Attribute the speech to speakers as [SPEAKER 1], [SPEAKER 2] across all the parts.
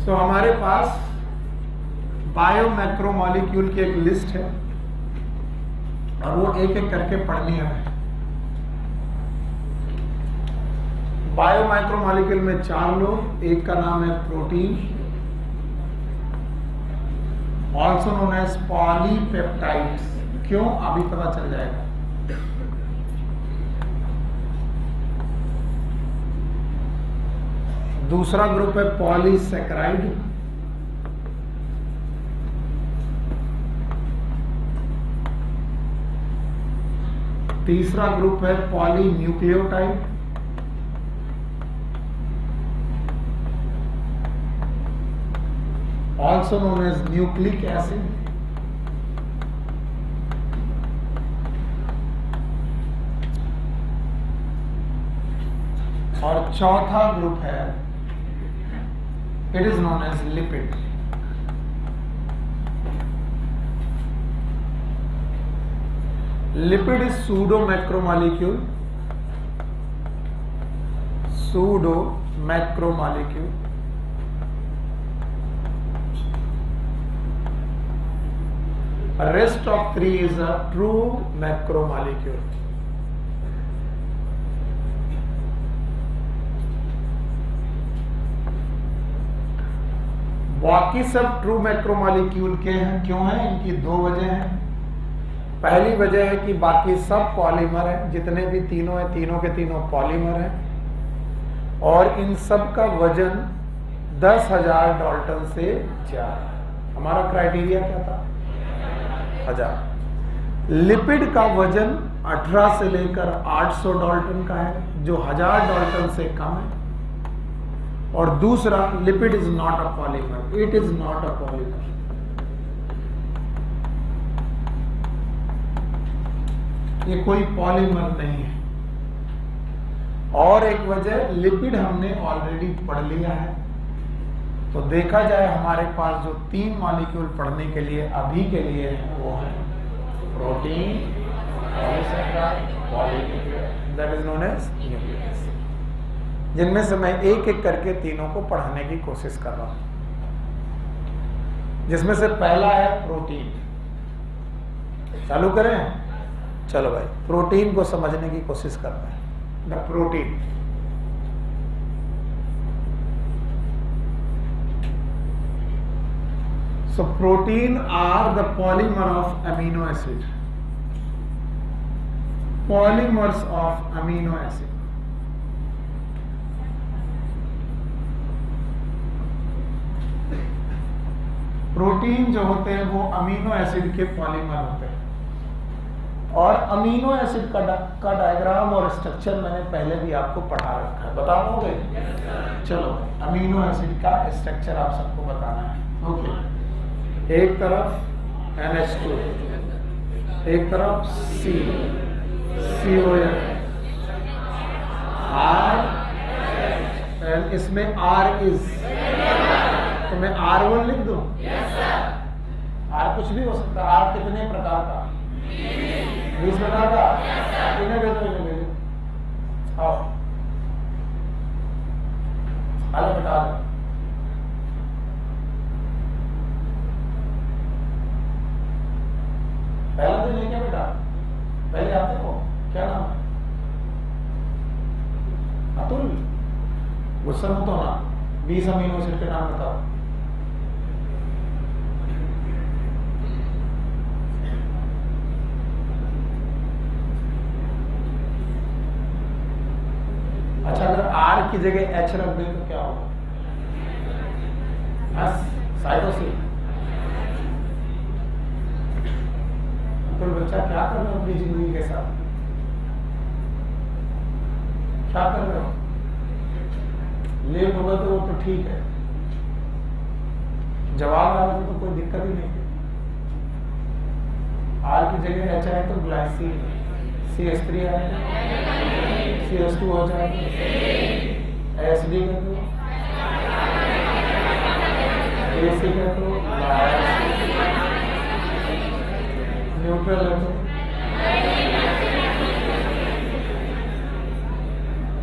[SPEAKER 1] तो हमारे पास bio macromolecule की एक लिस्ट है और वो एक एक करके पढ़नी है हमें। बायो माइक्रोमॉलिक्यूल में 4 लोग, एक का नाम है protein, also known as polypeptides. क्यों, अभी पता चल जाएगा। दूसरा ग्रुप है पॉलीसैकेराइड, तीसरा ग्रुप है polynucleotide, also known as nucleic acid, और चौथा ग्रुप है, it is known as lipid. Lipid is pseudo macromolecule, pseudo macromolecule. Rest of 3 is a true macromolecule. बाकी सब ट्रू मैक्रोमॉलिक्यूल के हैं। क्यों है? इनकी 2 वजह हैं। पहली वजह है कि बाकी सब पॉलीमर है, जितने भी तीनों हैं तीनों के तीनों पॉलीमर हैं और इन सब का वजन 10,000 डाल्टन से ज्यादा। हमारा क्राइटेरिया क्या था? 1000। लिपिड का वजन 18 से लेकर 800 डाल्टन का है, जो 1000 डाल्टन से कम है। और दूसरा, lipid is not a polymer, it is not a polymer. ये कोई पॉलीमर नहीं है। और एक वजह, लिपिड हमने ऑलरेडी पढ़ लिया है। तो देखा जाए हमारे पास जो 3 मॉलिक्यूल पढ़ने के लिए अभी के लिए है वो है protein, polysaccharide, polynucleotide, that is known as nucleic acid, जिनमें से मैं एक एक करके तीनों को पढ़ाने की कोशिश कर रहा हूं। जिसमें से पहला है प्रोटीन। चालू करें? चलो भाई, प्रोटीन को समझने की कोशिश करते हैं। The protein, so protein are the polymer of amino acid, polymers of amino acid. Protein जो होते हैं वो अमीनो एसिड के पॉलीमर होते हैं। और अमीनो एसिड का डायग्राम और स्ट्रक्चर मैंने पहले भी आपको पढ़ा रखा है। बताओगे? चलो, अमीनो एसिड का स्ट्रक्चर आप सबको बताना है। ओके, एक तरफ NH2, एक तरफ CON, R, इसमें R इज, तो मैं R1 लिख दूं? R कुछ भी हो सकता है। R कितने प्रकार का? 20 प्रकार का। इन्हें भेजो, इन्हें भेजो। आओ, अलग बता दो। पहला दिन है क्या बेटा? पहले आते हो? क्या नाम है? अतुल। गुस्सा मत होना, 20 अमीनो एसिड के नाम बताओ। अच्छा, अगर R की जगह H रख दें तो क्या होगा? साइटोसिन। तो बच्चा क्या कर रहे हो अपनी जिंदगी के साथ? क्या कर रहे हो? लेट होगा तो वो तो ठीक है, जवाब आने में तो कोई दिक्कत ही नहीं है। R की जगह H है तो ग्लाइसिन, CH3 आएगा, CH2 हो जाएगा, SD कर दो, AC कर दो, न्यूट्रल है तो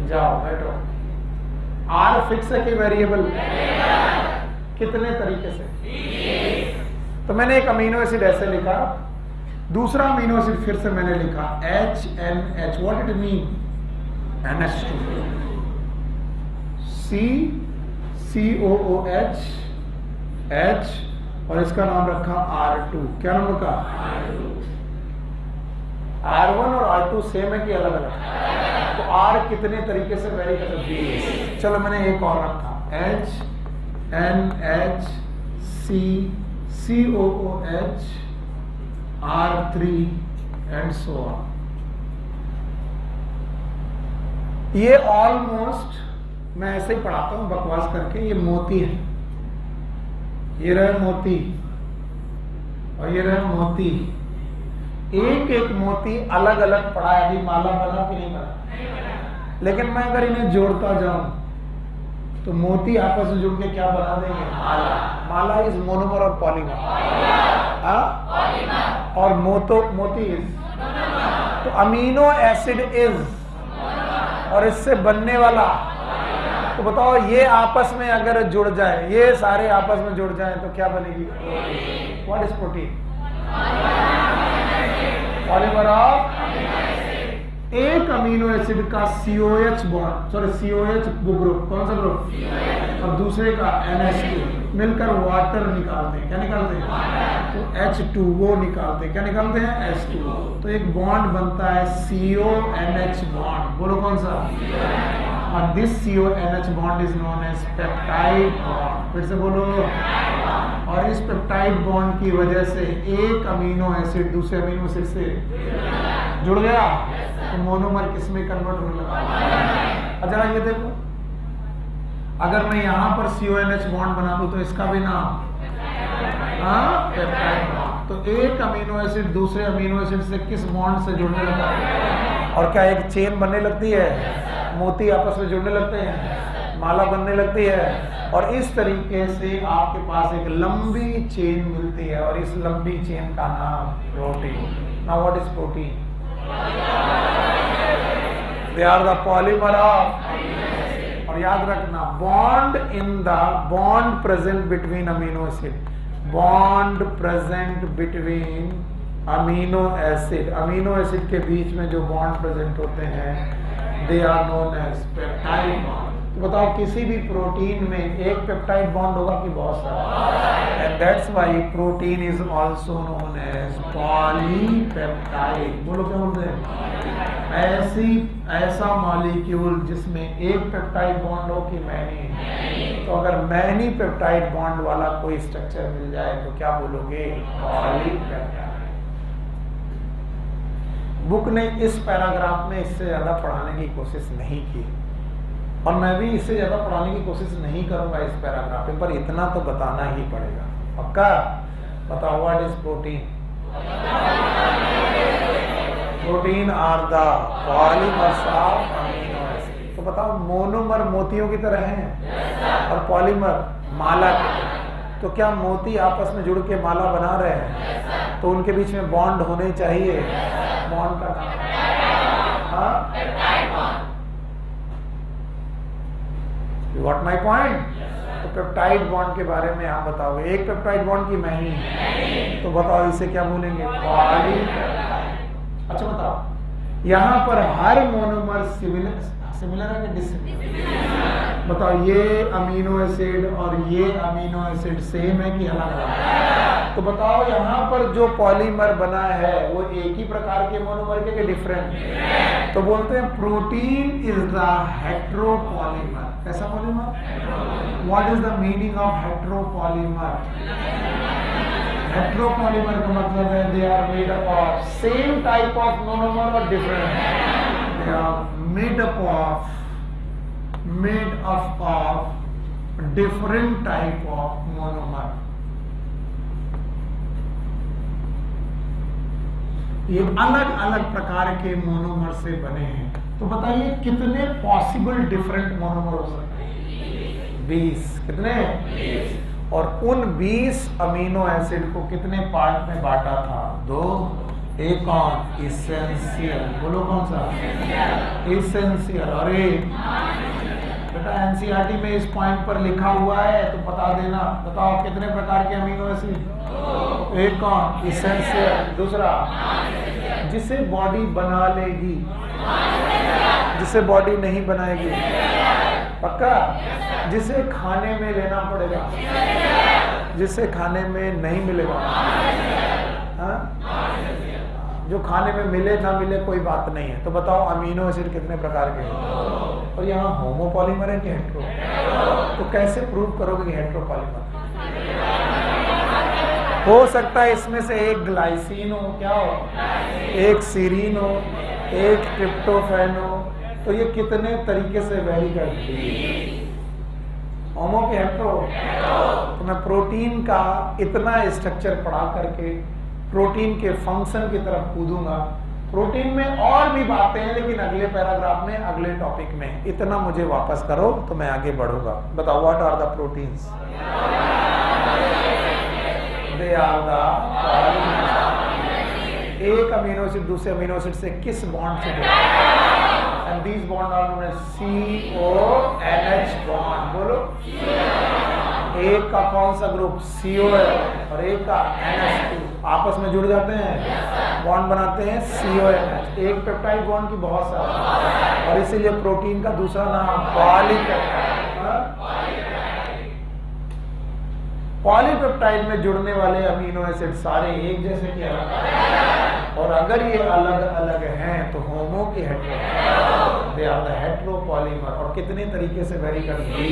[SPEAKER 1] जाओ बैठो। R फिक्स है कि वेरिएबल? कितने तरीके से? तो मैंने एक अमीनो एसिड ऐसे लिखा, दूसरा अमीनो एसिड फिर से मैंने लिखा HNH. What it mean? NH2. COOH H और इसका नाम रखा R2. क्या नाम रखा? R1 और R2 सेम है कि अलग अलग? तो R कितने तरीके से वेरी कर सकती है? चलो मैंने एक और रखा HNH COOH R3 and so on. ये ऑलमोस्ट मैं ऐसे ही पढ़ाता हूं बकवास करके. ये मोती है, ये रहे मोती और ये रहे मोती. एक एक मोती अलग अलग पड़ा है. अभी माला बना कि नहीं बना? लेकिन मैं अगर इन्हें जोड़ता जाऊं तो मोती आपस में जुड़ के क्या बना देंगे? माला. माला इज मोनोमर और पॉलीमर. और मोती इज, तो अमीनो एसिड इज, और इससे बनने वाला. तो बताओ ये आपस में अगर जुड़ जाए, ये सारे आपस में जुड़ जाए तो क्या बनेगी? What is protein? Polymer of एक अमीनो एसिड का COH bond, sorry COH group, कौन सा ग्रुप? और दूसरे का NH2 मिलकर वाटर निकालते हैं. क्या निकालते हैं? तो H2 वो निकालते हैं. क्या निकालते हैं? H2. तो एक बॉन्ड बनता है CONH बॉन्ड. बोलो कौन सा? और this CONH bond is known as peptide bond. फिर से बोलो. और इस पेप्टाइड बॉन्ड की वजह से एक अमीनो एसिड दूसरे अमीनो एसिड से जुड़ गया तो मोनोमर किस में कन्वर्ट होने लगा? जरा ये देखो, अगर मैं यहां पर CONH बॉन्ड बना दूं तो इसका भी नाम पेप्टाइड बॉन्ड. तो एक अमीनो एसिड दूसरे अमीनो एसिड से किस बॉन्ड से जुड़ने लगा? और क्या एक चेन बनने लगती है? मोती आपस में जुड़ने लगते हैं, माला बनने लगती है. और इस तरीके से आपके पास एक लंबी चेन मिलती है और इस लंबी चेन का नाम protein. Now what is protein? They are the polymer of. और याद रखना, bond in the bond present between amino acid, bond present between amino acid, amino acid के बीच में जो बॉन्ड प्रेजेंट होते हैं they are known as peptide bond. तो बताओ किसी भी प्रोटीन में एक पेप्टाइड बॉन्ड होगा कि बहुत सारा? And that's why protein is also known as polypeptide. बोलो क्या बोलते हैं? ऐसा मॉलिक्यूल जिसमें एक पेप्टाइड बॉन्ड हो कि मैनी. तो अगर मैनी पेप्टाइड बॉन्ड वाला कोई स्ट्रक्चर मिल जाए तो क्या बोलोगे? पॉलीपेप्टाइड. बुक ने इस पैराग्राफ में इससे ज्यादा पढ़ाने की कोशिश नहीं की और मैं भी इससे ज्यादा पढ़ाने की कोशिश नहीं करूंगा इस पैराग्राफ में, पर इतना तो बताना ही पड़ेगा. पक्का? बताओ what is protein? Protein are the polymers of amino acid. तो बताओ मोनोमर मोतियों की तरह हैं और पॉलीमर माला के. तो क्या मोती आपस में जुड़ के माला बना रहे हैं? तो उनके बीच में बॉन्ड होने चाहिए. बॉन्ड का नाम You got my point? तो पेप्टाइड बॉन्ड के बारे में आप बताओगे. एक पेप्टाइड बॉन्ड की मैनी, तो बताओ इसे क्या बोलेंगे? पॉलीपेप्टाइड. अच्छा बताओ, यहाँ पर हर मोनोमर सिमिलर है कि डिससिमिलर? बताओ ये अमीनो एसिड और ये अमीनो एसिड सेम है कि अलग अलग? तो बताओ यहाँ पर जो पॉलीमर बना है वो एक ही प्रकार के मोनोमर के डिफरेंट? तो बोलते हैं प्रोटीन इज द हेट्रोपॉलीमर. कैसा polymer? What is the meaning of heteropolymer? Heteropolymer का मतलब है they are made up of same type of monomer और different. They are made up of different type of monomer. ये अलग अलग प्रकार के मोनोमर से बने हैं. तो बताइए कितने पॉसिबल डिफरेंट मोनोमर हो सकते हैं? 20. कितने? 20. और उन 20 अमीनो एसिड को कितने पार्ट में बांटा था? 2. एक कौन? इसेंशियल. बोलो कौन सा? इसेंशियल. और एक बेटा एनसीईआरटी में इस पॉइंट पर लिखा हुआ है तो बता देना। बताओ कितने प्रकार के अमीनो एसिड? एक कौन? इसेंशियल। दूसरा जिसे बॉडी बना लेगी, जिसे बॉडी नहीं बनाएगी। पक्का? जिसे खाने में लेना पड़ेगा, जिसे खाने में नहीं मिलेगा। हाँ? जो खाने में मिले ना मिले कोई बात नहीं है। तो बताओ अमीनो एसिड कितने प्रकार के हैं? और यहाँ होमोपॉलीमर है कि हेट्रो? तो कैसे प्रूव करोगे कि हेट्रोपॉलीमर? हो सकता है इसमें से एक ग्लाइसिन हो, क्या हो, एक सीरीन हो, एक ट्रिप्टोफैन हो। तो ये कितने तरीके से वेरी करती है। होमो के हेट्रो? तो मैं प्रोटीन का इतना स्ट्रक्चर पढ़ा करके प्रोटीन के फंक्शन की तरफ कूदूंगा। प्रोटीन में और भी बातें हैं लेकिन अगले पैराग्राफ में, अगले टॉपिक में। इतना मुझे वापस करो तो मैं आगे बढ़ूंगा। बताओ what are the proteins? They are the एक अमीनो एसिड दूसरे अमीनो एसिड से किस बॉन्ड से जुड़ा है? And these bond are known as CONH bond. बोलो। एक का कौन सा ग्रुप? COH और एक का NH2 आपस में जुड़ जाते हैं, बॉन्ड बनाते हैं CONH। एक पेप्टाइड बॉन्ड की बहुत सारा, और इसीलिए प्रोटीन का दूसरा नाम पॉलीपेप्टाइड। पॉलीपेप्टाइड में जुड़ने वाले अमीनो एसिड सारे एक जैसे के अलग, और अगर ये अलग अलग हैं तो होमो की hetero, they are the heteropolymer. और कितने तरीके से वेरी करते हैं।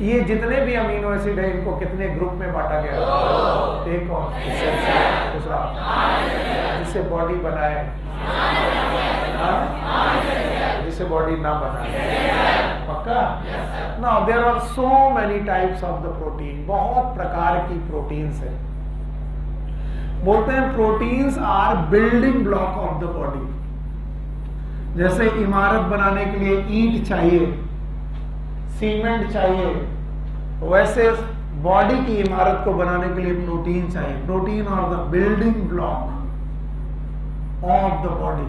[SPEAKER 1] ये जितने भी अमीनो एसिड है इनको कितने ग्रुप में बांटा गया? एक और दूसरा जिसे बॉडी बनाए, जिसे बॉडी ना बनाए। पक्का? Now there are so many types of the protein. बहुत प्रकार की प्रोटीन्स है। बोलते हैं proteins are building block of the body. जैसे इमारत बनाने के लिए ईंट चाहिए, सीमेंट चाहिए, वैसे बॉडी की इमारत को बनाने के लिए प्रोटीन चाहिए। Protein are the building block of the body.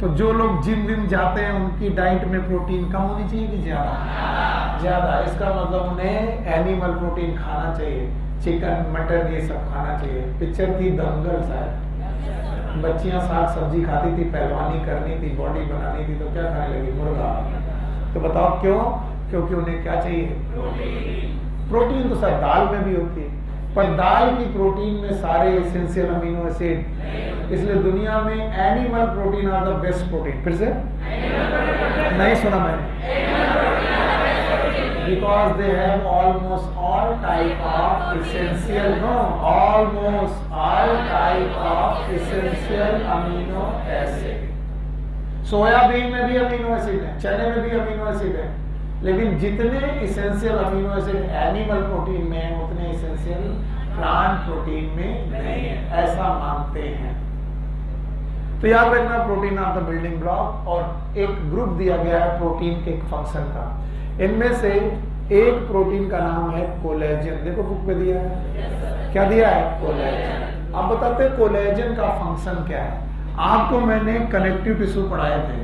[SPEAKER 1] तो जो लोग जिम विम जाते हैं उनकी डाइट में प्रोटीन कम होनी चाहिए कि ज्यादा? ज्यादा। इसका मतलब उन्हें एनिमल प्रोटीन खाना चाहिए, चिकन मटन ये सब खाना चाहिए। पिक्चर थी दंगल शायद, बच्चियां साग सब्जी खाती थी, पहलवानी करनी थी, बॉडी बनानी थी, तो क्या खाने लगी? मुर्गा। तो बताओ क्यों? क्योंकि उन्हें क्या चाहिए? प्रोटीन तो सर दाल में भी होती है, पर दाल की प्रोटीन में सारे एसेंशियल अमीनो एसिड। इसलिए दुनिया में animal protein are the best protein. फिर से नहीं सुना मैंने? Because they have almost all type of essential, no, almost all type of essential amino acid. Soybean में भी अमीनो एसिड है, चने में भी अमीनो एसिड है, लेकिन जितने essential amino acid animal protein में है उतने एसेंशियल प्लांट प्रोटीन में नहीं है, ऐसा मानते हैं। तो याद रखना protein of the building block, और एक ग्रुप दिया गया है प्रोटीन के एक फंक्शन का। इनमें से एक प्रोटीन का नाम है कोलेजन। देखो बुक पे दिया है, क्या दिया है? कोलेजन। अब बताते हैं कोलेजन का फंक्शन क्या है। आपको मैंने कनेक्टिव टिश्यू पढ़ाए थे,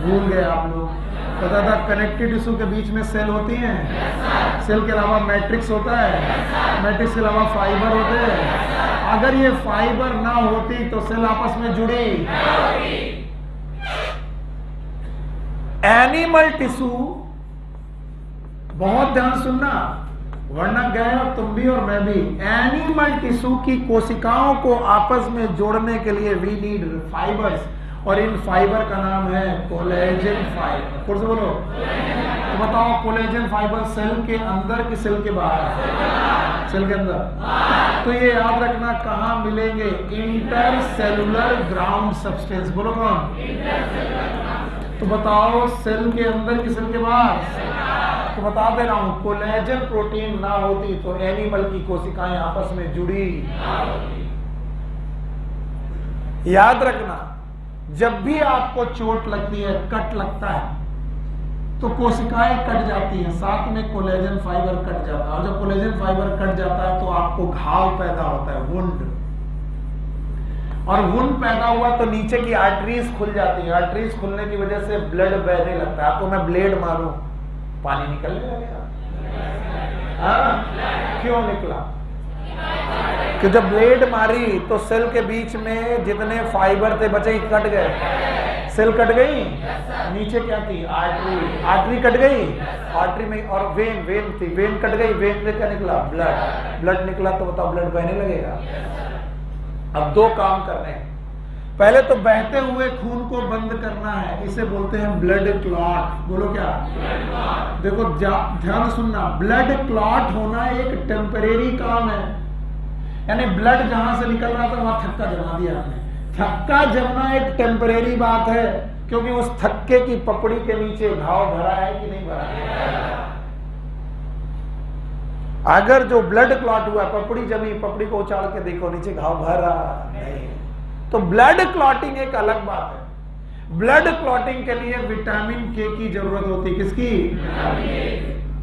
[SPEAKER 1] भूल गए आप लोग? पता था कनेक्टिव टिश्यू के बीच में सेल होती हैं, सेल के अलावा मैट्रिक्स होता है, मैट्रिक्स के अलावा फाइबर होते हैं। अगर ये फाइबर ना होती तो सेल आपस में जुड़ी। एनिमल टिश्यू, बहुत ध्यान सुनना वरना गए और तुम भी और मैं भी। एनिमल टिश्यू की कोशिकाओं को आपस में जोड़ने के लिए वी नीड फाइबर्स, और इन फाइबर का नाम है कोलेजन फाइबर। फिर से बोलो। तो बताओ कोलेजन फाइबर सेल के अंदर कि सेल के बाहर? सेल के अंदर। तो ये याद रखना कहाँ मिलेंगे? Intercellular ground substance. बोलो कौन? तो बताओ सेल के अंदर कि सेल के बाहर? तो बता दे रहा हूं, कोलेजन प्रोटीन ना होती तो एनिमल की कोशिकाएं आपस में जुड़ी। याद रखना जब भी आपको चोट लगती है, कट लगता है, तो कोशिकाएं कट जाती हैं, साथ में कोलेजन फाइबर कट जाता है। और जब कोलेजन फाइबर कट जाता है तो आपको घाव पैदा होता है, वुंड। और वुंड पैदा हुआ तो नीचे की आर्टरीज खुल जाती है, आर्टरीज खुलने की वजह से ब्लड बहने लगता है। आपको मैं ब्लेड मारूं, पानी निकलने लगेगा? क्यों निकला? कि जब ब्लेड मारी तो सेल के बीच में जितने फाइबर थे बचे कट गए, सेल कट गई, नीचे क्या थी? आर्टरी, आर्टरी कट गई, आर्टरी में, और वेन, वेन थी, वेन कट गई, वेन में क्या निकला? ब्लड, ब्लड निकला तो बताओ ब्लड बहने लगेगा। अब दो काम कर रहे हैं, पहले तो बहते हुए खून को बंद करना है, इसे बोलते हैं ब्लड क्लॉट। बोलो क्या? देखो ध्यान सुनना, ब्लड क्लॉट होना एक टेम्परेरी काम है, यानी ब्लड जहां से निकल रहा था वहां थक्का जमा दिया आपने। थक्का जमना एक टेम्परेरी बात है, क्योंकि उस थक्के की पपड़ी के नीचे घाव भरा है कि नहीं भरा है? अगर जो ब्लड क्लॉट हुआ, पपड़ी जमी, पपड़ी को उछाल के देखो नीचे घाव भरा नहीं, तो ब्लड क्लॉटिंग एक अलग बात है। ब्लड क्लॉटिंग के लिए विटामिन के की जरूरत होती है। किसकी?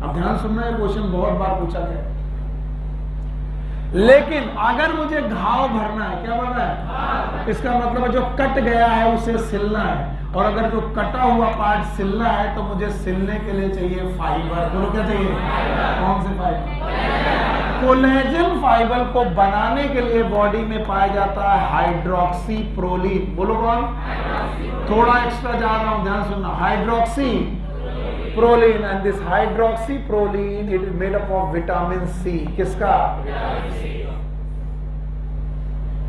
[SPEAKER 1] अब ध्यान सुनना, है क्वेश्चन बहुत बार पूछा गया। लेकिन अगर मुझे घाव भरना है, क्या भरना है? इसका मतलब है जो कट गया है उसे सिलना है, और अगर जो कटा हुआ पार्ट सिलना है तो मुझे सिलने के लिए चाहिए फाइबर। बोलो क्या चाहिए? कौन से फाइबर? कोलेजन फाइबर को बनाने के लिए बॉडी में पाया जाता है हाइड्रोक्सी प्रोलीन। बोलो कौन? थोड़ा एक्स्ट्रा जा रहा हूं, ध्यान सुनना, hydroxy proline, and this hydroxy proline it is made up of vitamin C. किसका?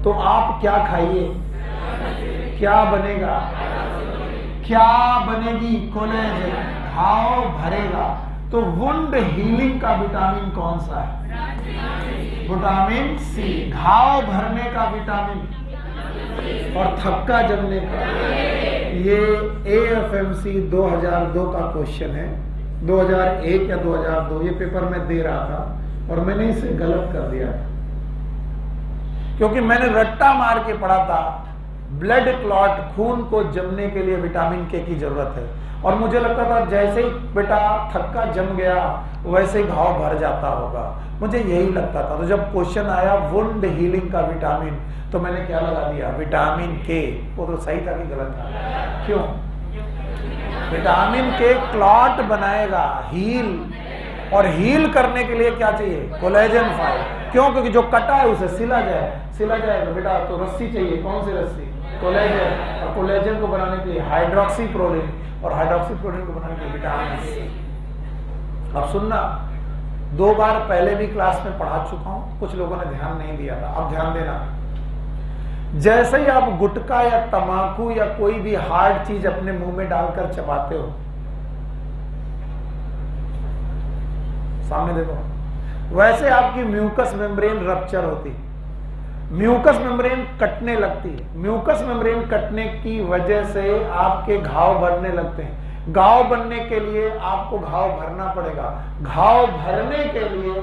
[SPEAKER 1] तो आप क्या खाइए, क्या बनेगा? क्या बनेगी? कोलेजन, घाव भरेगा। तो वुंड हीलिंग का विटामिन कौन सा है? Vitamin C. घाव भरने का विटामिन और थक्का जमने का। ये AFMC 2002 का क्वेश्चन है, 2001 या 2002, ये पेपर में दे रहा था और मैंने इसे गलत कर दिया क्योंकि मैंने रट्टा मार के पढ़ा था ब्लड क्लॉट, खून को जमने के लिए विटामिन के की जरूरत है, और मुझे लगता था जैसे ही बेटा थक्का जम गया वैसे ही घाव भर जाता होगा, मुझे यही लगता था। तो जब क्वेश्चन आया वुंड हीलिंग का विटामिन, तो मैंने क्या लगा दिया? विटामिन के। वो तो सही था कि गलत था? क्यों? विटामिन के क्लॉट बनाएगा, हील, और हील करने के लिए क्या चाहिए? Collagen fibre. क्यों? क्योंकि जो कटा है उसे सिला जाए, सिला जाएगा बेटा तो रस्सी चाहिए। कौन सी रस्सी? कोलेजन। और कोलेजन को बनाने के लिए हाइड्रोक्सी प्रोलीन, और हाइड्रोक्सी प्रोलीन को बनाने के लिए विटामिन सी। अब सुनना, 2 बार पहले भी क्लास में पढ़ा चुका हूं, कुछ लोगों ने ध्यान नहीं दिया था, अब ध्यान देना। जैसे ही आप गुटखा या तंबाकू या कोई भी हार्ड चीज अपने मुंह में डालकर चबाते हो, सामने देखो, वैसे आपकी म्यूकस मेम्ब्रेन रप्चर होती, म्यूकस मेम्ब्रेन कटने लगती है। म्यूकस मेम्ब्रेन कटने की वजह से आपके घाव भरने लगते हैं। घाव बनने के लिए आपको घाव भरना पड़ेगा। घाव भरने के लिए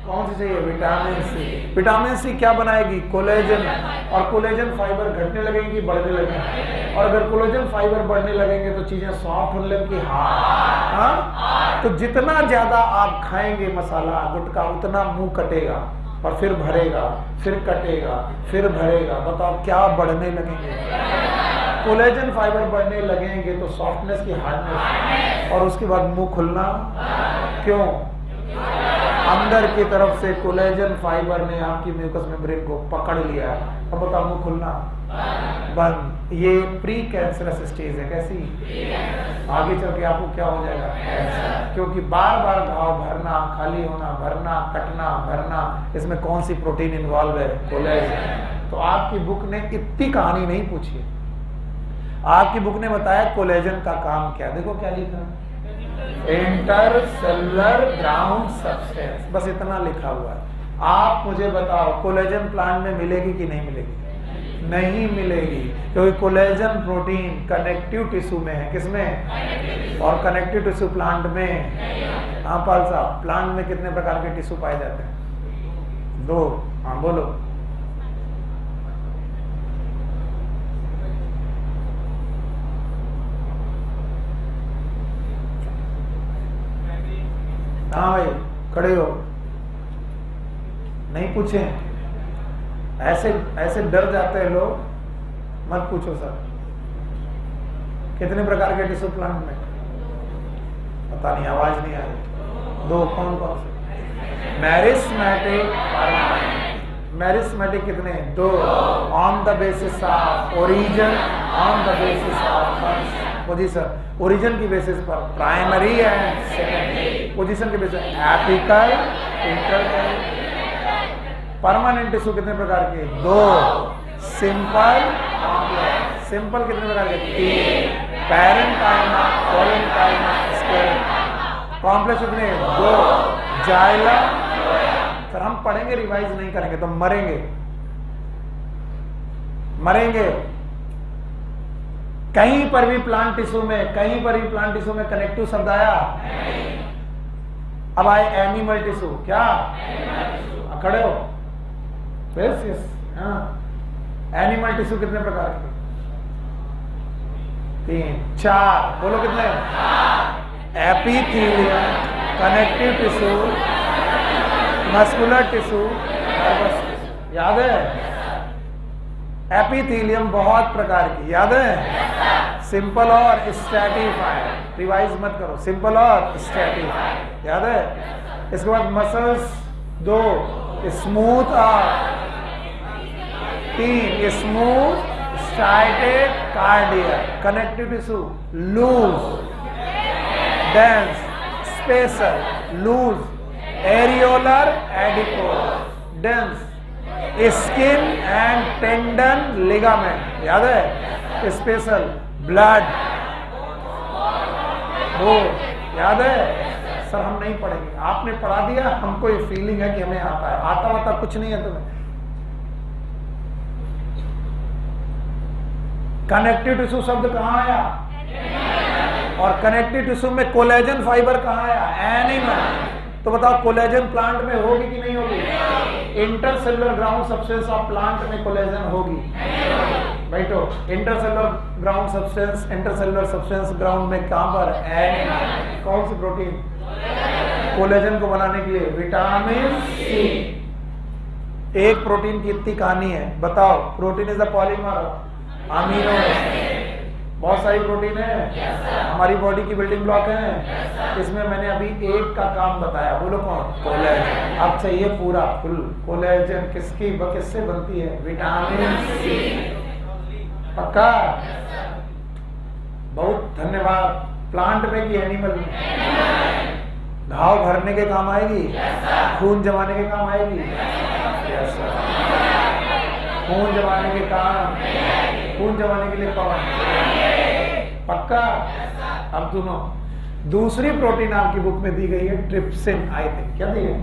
[SPEAKER 1] कौन सी चाहिए? Vitamin C. विटामिन सी क्या बनाएगी? कोलेजन, और कोलेजन फाइबर घटने लगेंगी, बढ़ने लगेंगी, और अगर कोलेजन फाइबर बढ़ने लगेंगे तो चीजें सॉफ्ट होने लगेंगी। हाँ, तो जितना ज्यादा आप खाएंगे मसाला गुटखा उतना मुंह कटेगा, और फिर भरेगा, फिर कटेगा, फिर भरेगा। बताओ क्या बढ़ने लगेंगे? कोलेजन फाइबर बढ़ने लगेंगे तो सॉफ्टनेस की हार्डनेस, और उसके बाद मुंह खुलना। क्यों? अंदर की तरफ से कोलेजन फाइबर ने आपकी म्यूकस मेम्ब्रेन को पकड़ लिया। अब बताओ मुंह खुलना बंद। ये प्री कैंसरस स्टेज है। कैसी? आगे चल के आपको क्या हो जाएगा? कैंसर। क्योंकि बार बार घाव भरना, खाली होना, भरना, कटना, भरना, इसमें कौन सी प्रोटीन इन्वॉल्व है? कोलेजन। तो आपकी बुक ने इतनी कहानी नहीं पूछी, आपकी बुक ने बताया कोलेजन का काम क्या। देखो क्या लिखा, इंटरसेलुलर ग्राउंड सब्सटेंस, बस इतना लिखा हुआ है। आप मुझे बताओ कोलेजन प्लांट में मिलेगी कि नहीं मिलेगी? नहीं मिलेगी, क्योंकि कोलेजन प्रोटीन कनेक्टिव टिश्यू में है। किसमें? और कनेक्टिव टिश्यू प्लांट में। हाँ पाल साहब, प्लांट में कितने प्रकार के टिश्यू पाए जाते हैं? 2। हाँ बोलो। हाँ भाई खड़े हो, नहीं पूछे? ऐसे ऐसे डर जाते हैं लोग मत पूछो सर, कितने प्रकार के टिश्यू प्लांट में? पता नहीं, आवाज नहीं आ रही। 2, कौन कौन से? मेरिस्मेटिक, मेरिस्मेटिक कितने? 2, on the basis of origin, on the basis of position, origin की बेसिस पर प्राइमरी एंड सेकेंडरी, पोजीशन के बेसिस एपिकल, इंटरकल। परमानेंट टिश्यू कितने प्रकार के? 2, सिंपल, सिंपल कितने प्रकार के? 3, पैरेंकाइमा, कोलेंकाइमा, स्क्लेरेंकाइमा। कॉम्प्लेक्स कितने? 2, जाइलम। सर हम पढ़ेंगे, रिवाइज नहीं करेंगे तो मरेंगे, मरेंगे। कहीं पर भी प्लांट टिश्यू में, कहीं पर भी प्लांट टिश्यू में कनेक्टिव शब्द आया? अब आए एनिमल टिश्यू। क्या? खड़े हो? Yes yes. हाँ, एनिमल टिश्यू कितने प्रकार के? 3, 4, बोलो कितने? Epithelium, connective tissue, muscular tissue, nervous tissue. याद है? एपिथेलियम बहुत प्रकार की, याद है? सिंपल और स्ट्रैटिफाइड। रिवाइज मत करो, सिंपल और स्ट्रैटिफाइड, याद है? इसके बाद मसल्स 2, स्मूथ और 3, smooth striated cardiac, connective tissue loose, dense, special, loose, areolar, adipose, dense, skin and tendon, ligament, याद है? स्पेशल, ब्लड, वो याद है? सर हम नहीं पढ़ेंगे, आपने पढ़ा दिया, हमको ये फीलिंग है कि हमें आता है। आता वाता कुछ नहीं है तुम्हें। कनेक्टिव टिश्यू शब्द कहां आया? और कनेक्टिव टिश्यू में कोलेजन फाइबर कहां आया? एनिमल। तो बताओ कोलेजन प्लांट में होगी कि नहीं होगी? Intercellular ground substance of plant में कोलेजन होगी। बैठो, intercellular ground substance, intercellular substance ground में कहां पर? एनिमल। कौन सी प्रोटीन? कोलेजन को बनाने के लिए विटामिन सी। एक प्रोटीन की इतनी कहानी है, बताओ। Protein is a polymer amino acid. बहुत सारी प्रोटीन है, हमारी बॉडी की बिल्डिंग ब्लॉक है। इसमें मैंने अभी एक का काम बताया, बोलो कौन? कोलेजन। अब चाहिए पूरा फुल कोलेजन। किसकी? किससे बनती है? Vitamin C. पक्का? बहुत धन्यवाद। प्लांट में कि एनिमल में? घाव भरने के काम आएगी, खून जमाने के काम आएगी। खून जमाने के काम, खून जमाने के लिए कौन? पक्का? अब सुनो, दूसरी प्रोटीन आपकी बुक में दी गई है ट्रिप्सिन। आई थिंक क्या दी है?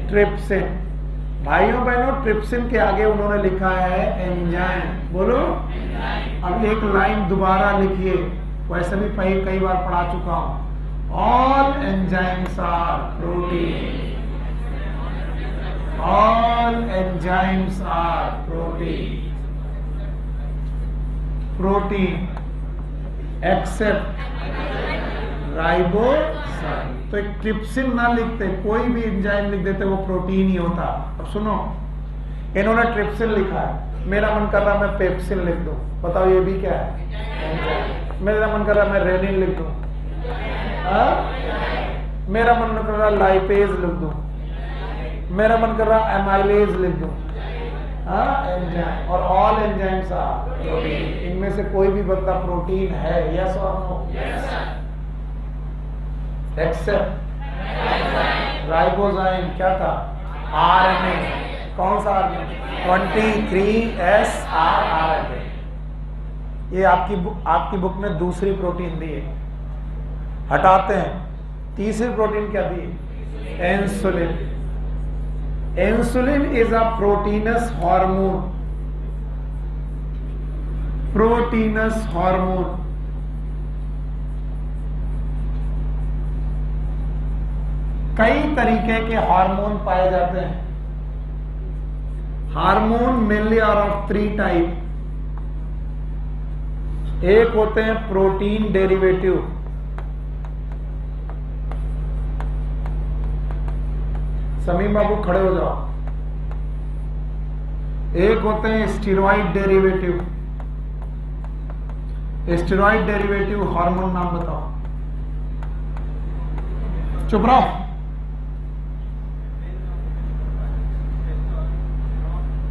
[SPEAKER 1] ट्रिप्सिन। भाइयों बहनों, ट्रिप्सिन के आगे उन्होंने लिखा है एंजाइम। बोलो। अब एक लाइन दोबारा लिखिए, वैसे भी कई बार पढ़ा चुका हूं। All enzymes are protein. All enzymes are protein except ribozyme. तो एक ट्रिप्सिन ना लिखते, कोई भी एंजाइम लिख देते, वो प्रोटीन ही होता। अब सुनो, इन्होंने ट्रिप्सिन लिखा है, मेरा मन कर रहा मैं पेप्सिन लिख दूं। बताओ ये भी क्या है? मेरा मन कर रहा मैं रेनिन लिख दूं। मेरा मन कर रहा लाइपेज लिख दूं। मेरा मन कर रहा एमाइलेज लिख दूं। एंजाइम। और ऑल एंजाइम्स आर प्रोटीन। इनमें से कोई भी बंदा प्रोटीन है? यस और नो? Accept ribozyme. क्या था? आरएनए। कौन सा आरएनए? 23S RNA. ये आपकी बुक में दूसरी प्रोटीन दी है, हटाते हैं। तीसरी प्रोटीन क्या दी? Insulin. Insulin is a proteinous hormone. Proteinous hormone. कई तरीके के हार्मोन पाए जाते हैं। Hormone mainly are of 3 type. एक होते हैं प्रोटीन डेरिवेटिव। समीम बाबू खड़े हो जाओ। एक होते हैं steroid derivative. Steroid derivative hormone नाम बताओ। चुप रहो।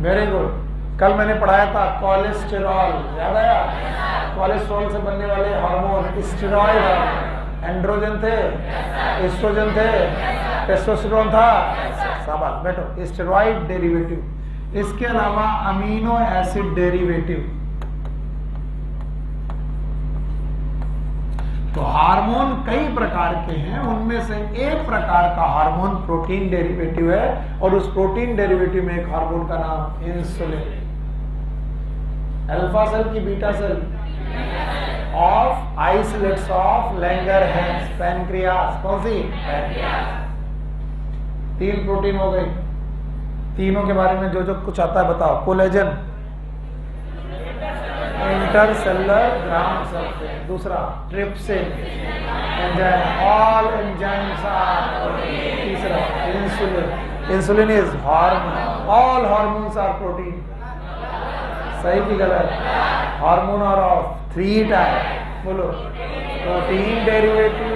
[SPEAKER 1] Very good. कल मैंने पढ़ाया था कोलेस्टेरॉल, याद आया? कोलेस्ट्रॉल से बनने वाले हार्मोन स्टेरॉइड। एंड्रोजन थे, एस्ट्रोजन थे, टेस्टोस्टेरोन था। शाबाश, बैठो। Steroid derivative. इसके अलावा अमीनो एसिड डेरिवेटिव। तो हार्मोन कई प्रकार के हैं, उनमें से एक प्रकार का हार्मोन प्रोटीन डेरिवेटिव है, और उस प्रोटीन डेरिवेटिव में एक हार्मोन का नाम इंसुलिन। अल्फा सेल की beta cell of isolates of Langerhans pancreas. कौन सी? पैनक्रियास। 3 प्रोटीन हो गई। तीनों के बारे में जो जो कुछ आता है बताओ। Collagen, intercellular ground substance. दूसरा trypsin, enzyme, all enzymes are protein. तीसरा insulin, insulin is hormone, all hormones are protein. सही की गलत? Hormone are of 3 type. बोलो। प्रोटीन डेरिवेटिव,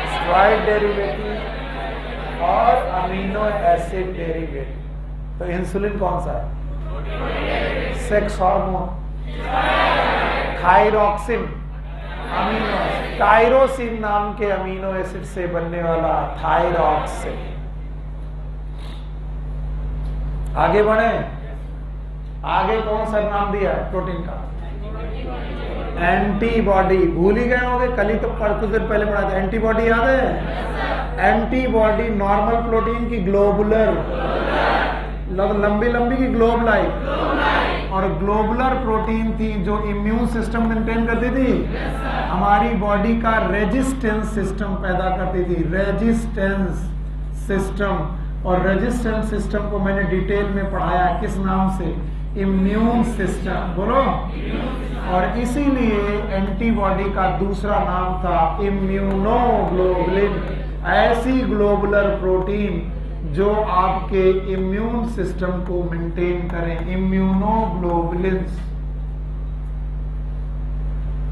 [SPEAKER 1] स्टेरॉइड डेरिवेटिव और अमीनो एसिड डेरिवेटिव। तो इंसुलिन कौन सा है? Sex hormone. Thyroxine, amino tyrosine नाम के अमीनो एसिड से बनने वाला थायरॉक्सिन। आगे बढ़े। आगे कौन सा नाम दिया है प्रोटीन का? एंटीबॉडी। भूल ही गए होंगे, कल ही तो कुछ दिन पहले पढ़ा था। एंटीबॉडी याद है? एंटीबॉडी नॉर्मल प्रोटीन की ग्लोबुलर, लंबी लंबी की ग्लोब लाइक, और ग्लोबुलर प्रोटीन थी जो इम्यून सिस्टम मेंटेन करती थी, हमारी बॉडी का रेजिस्टेंस सिस्टम पैदा करती थी। रेजिस्टेंस सिस्टम, और रेजिस्टेंस सिस्टम को मैंने डिटेल में पढ़ाया। किस नाम से? Immune system. बोलो। और इसीलिए एंटीबॉडी का दूसरा नाम था इम्यूनोग्लोबुलिन। ऐसी ग्लोबुलर प्रोटीन जो आपके इम्यून सिस्टम को मेंटेन करें, इम्यूनोग्लोबुलिन्स।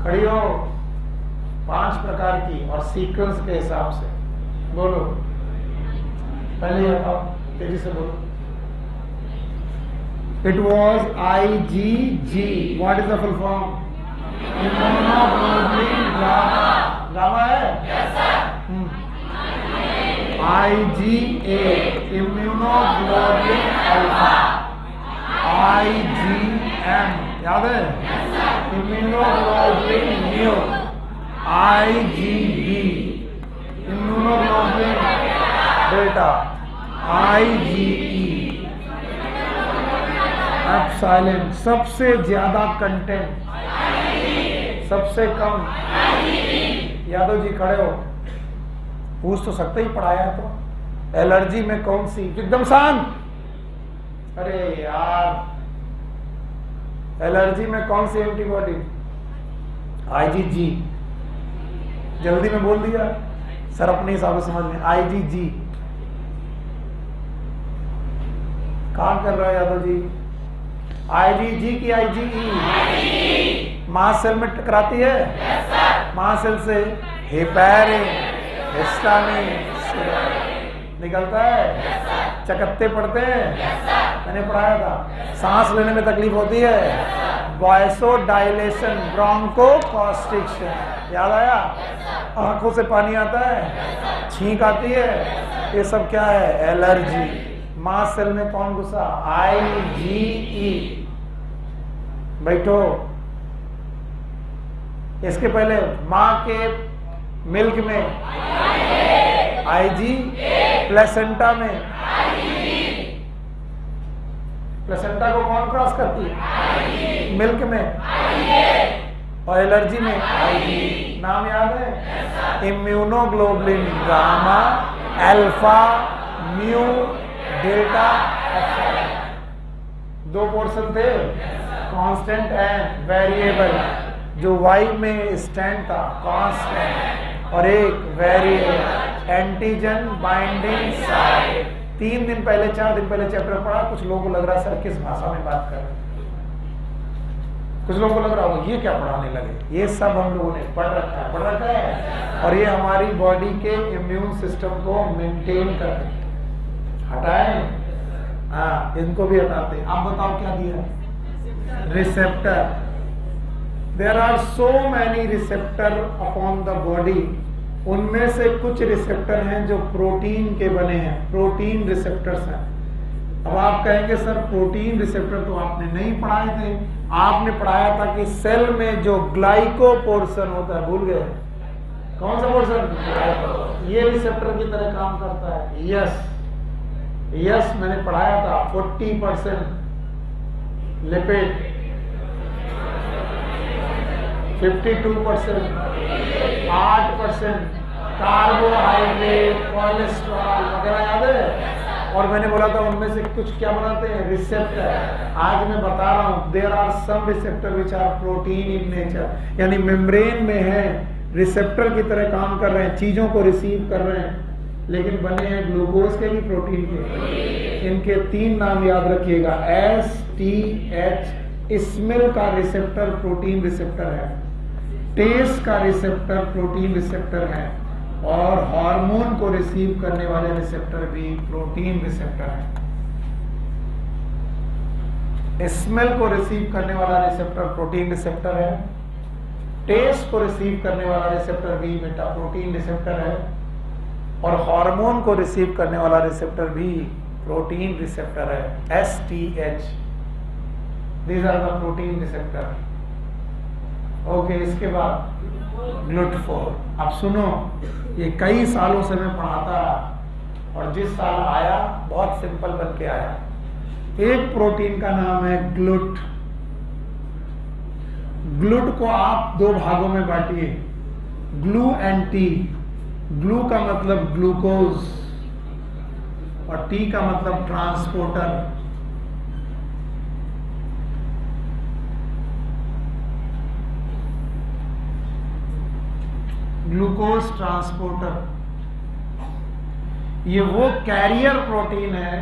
[SPEAKER 1] खड़ी हो। 5 प्रकार की और सीक्वेंस के हिसाब से बोलो। पहले बताओ, तेजी से बोलो। It was IgG. What is the full form? Immunoglobulin gamma. Gamma है? Yes sir. IgA, immunoglobulin alpha. IgM, याद है? Yes sir. Immunoglobulin mu. IgD, immunoglobulin delta. IgE, epsilon. सबसे ज्यादा कंटेंट, सबसे कम। यादव जी खड़े हो, पूछ तो सकते ही, पढ़ाया तो। एलर्जी में कौन सी? एकदम शांत। अरे यार, एलर्जी में कौन सी एंटीबॉडी? आईजीजी। जल्दी में बोल दिया सर, अपने हिसाब से समझ में। आईजीजी। काम कर रहा है यादव जी? आईजीजी की आईजीई मास सेल में टकराती है। मास सेल से हेपेरिन, हिस्टामिन निकलता है। चकत्ते पड़ते हैं, मैंने पढ़ाया था। सांस लेने में तकलीफ होती है। वाइसोडाइलेशन, ब्रोंकोकॉन्स्ट्रिक्शन, याद आया? आंखों से पानी आता है, छींक आती है। ये सब क्या है? एलर्जी। मास सेल में कौन घुसा? आईजीई। बैठो। इसके पहले मां के मिल्क में आईजी, प्लेसेंटा में प्लेसेंटा को कौन क्रॉस करती है? मिल्क में। और एलर्जी में आईजी। नाम याद है? Immunoglobulin gamma, alpha, mu, delta, epsilon. 2 portion थे, कांस्टेंट एंड वेरिएबल। जो वाई में स्टैंड था कांस्टेंट, और एक वेरिएबल। Antigen binding site. 3 दिन पहले 4 दिन पहले चैप्टर पढ़ा। कुछ लोगों को लग रहा है सर किस भाषा में बात कर रहे हैं। कुछ लोगों को लग रहा होगा ये क्या पढ़ाने लगे, ये सब हम लोगों ने पढ़ रखा है और ये हमारी बॉडी के इम्यून सिस्टम को मेंटेन करते हैं। हटाए, हाँ इनको भी हटाते हैं। आप बताओ क्या दिया, receptor. There are so many receptor upon the body. उनमें से कुछ रिसेप्टर हैं जो प्रोटीन के बने हैं, प्रोटीन रिसेप्टर्स हैं। अब आप कहेंगे सर प्रोटीन रिसेप्टर तो आपने नहीं पढ़ाए थे, आपने पढ़ाया था कि सेल में जो ग्लाइको पोर्शन होता है, भूल गए कौन सा पोर्शन, ये रिसेप्टर की तरह काम करता है। यस मैंने पढ़ाया था 40% लिपिड, 52%, 8% कार्बोहाइड्रेट, कोलेस्ट्रॉल वगैरह याद है। और मैंने बोला था उनमें से कुछ क्या बनाते हैं, रिसेप्टर। आज मैं बता रहा हूं there are some receptor which are protein in nature, यानी मेम्ब्रेन में है, रिसेप्टर की तरह काम कर रहे हैं, चीजों को रिसीव कर रहे हैं, लेकिन बने हैं ग्लूकोज के भी, प्रोटीन के। इनके 3 नाम याद रखिएगा, STH। स्मेल का रिसेप्टर प्रोटीन रिसेप्टर है, टेस्ट का रिसेप्टर प्रोटीन रिसेप्टर है, और हार्मोन को रिसीव करने वाले रिसेप्टर भी प्रोटीन रिसेप्टर है। स्मेल को रिसीव करने वाला रिसेप्टर प्रोटीन रिसेप्टर है, टेस्ट को रिसीव करने वाला रिसेप्टर भी बेटा प्रोटीन रिसेप्टर है, और हार्मोन को रिसीव करने वाला रिसेप्टर भी प्रोटीन रिसेप्टर है, STH। These are the protein receptor. Okay, इसके बाद GLUT4। अब सुनो, ये कई सालों से मैं पढ़ाता और जिस साल आया बहुत सिंपल बन के आया। एक प्रोटीन का नाम है ग्लूट। ग्लूट को आप 2 भागों में बांटिए, ग्लू एंड टी। ग्लू का मतलब ग्लूकोज और टी का मतलब ट्रांसपोर्टर। ग्लूकोज ट्रांसपोर्टर, ये वो कैरियर प्रोटीन है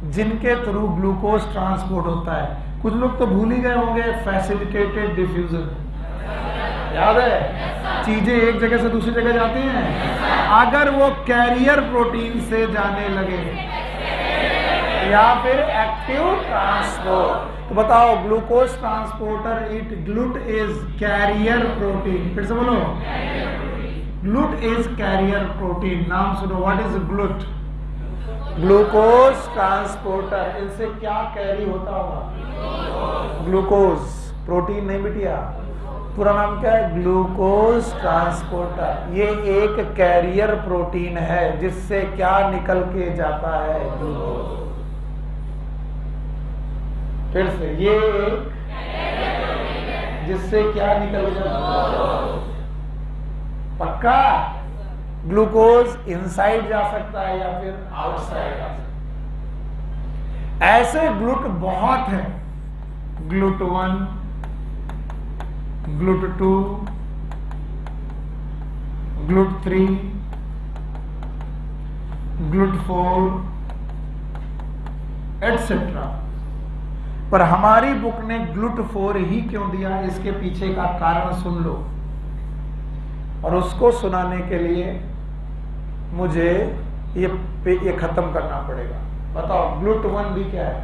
[SPEAKER 1] जिनके थ्रू ग्लूकोज ट्रांसपोर्ट होता है। कुछ लोग तो भूल ही गए होंगे फैसिलिटेटेड डिफ्यूजन, याद है? चीजें एक जगह से दूसरी जगह जाती हैं। अगर वो कैरियर प्रोटीन से जाने लगे या फिर एक्टिव ट्रांसपोर्ट, तो बताओ glucose transporter it GLUT is carrier protein. फिर से बोलो, ग्लूट इज कैरियर प्रोटीन। नाम सुनो, what is GLUT? Glucose transporter. इनसे क्या कैरी होता होगा? ग्लूकोज। प्रोटीन नहीं बिटिया, पूरा नाम क्या है? Glucose transporter. ये एक कैरियर प्रोटीन है जिससे क्या निकल के जाता है? ग्लूकोज। फिर से, ये एक जिससे क्या निकल जाता है? पक्का? ग्लूकोज इनसाइड जा सकता है या फिर आउटसाइड जा सकता है। ऐसे ग्लूट बहुत है, GLUT 1, GLUT 2, GLUT 3, GLUT 4 etcetera. पर हमारी बुक ने ग्लूट 4 ही क्यों दिया, इसके पीछे का कारण सुन लो, और उसको सुनाने के लिए मुझे ये खत्म करना पड़ेगा। बताओ, ग्लूट 1 भी क्या है?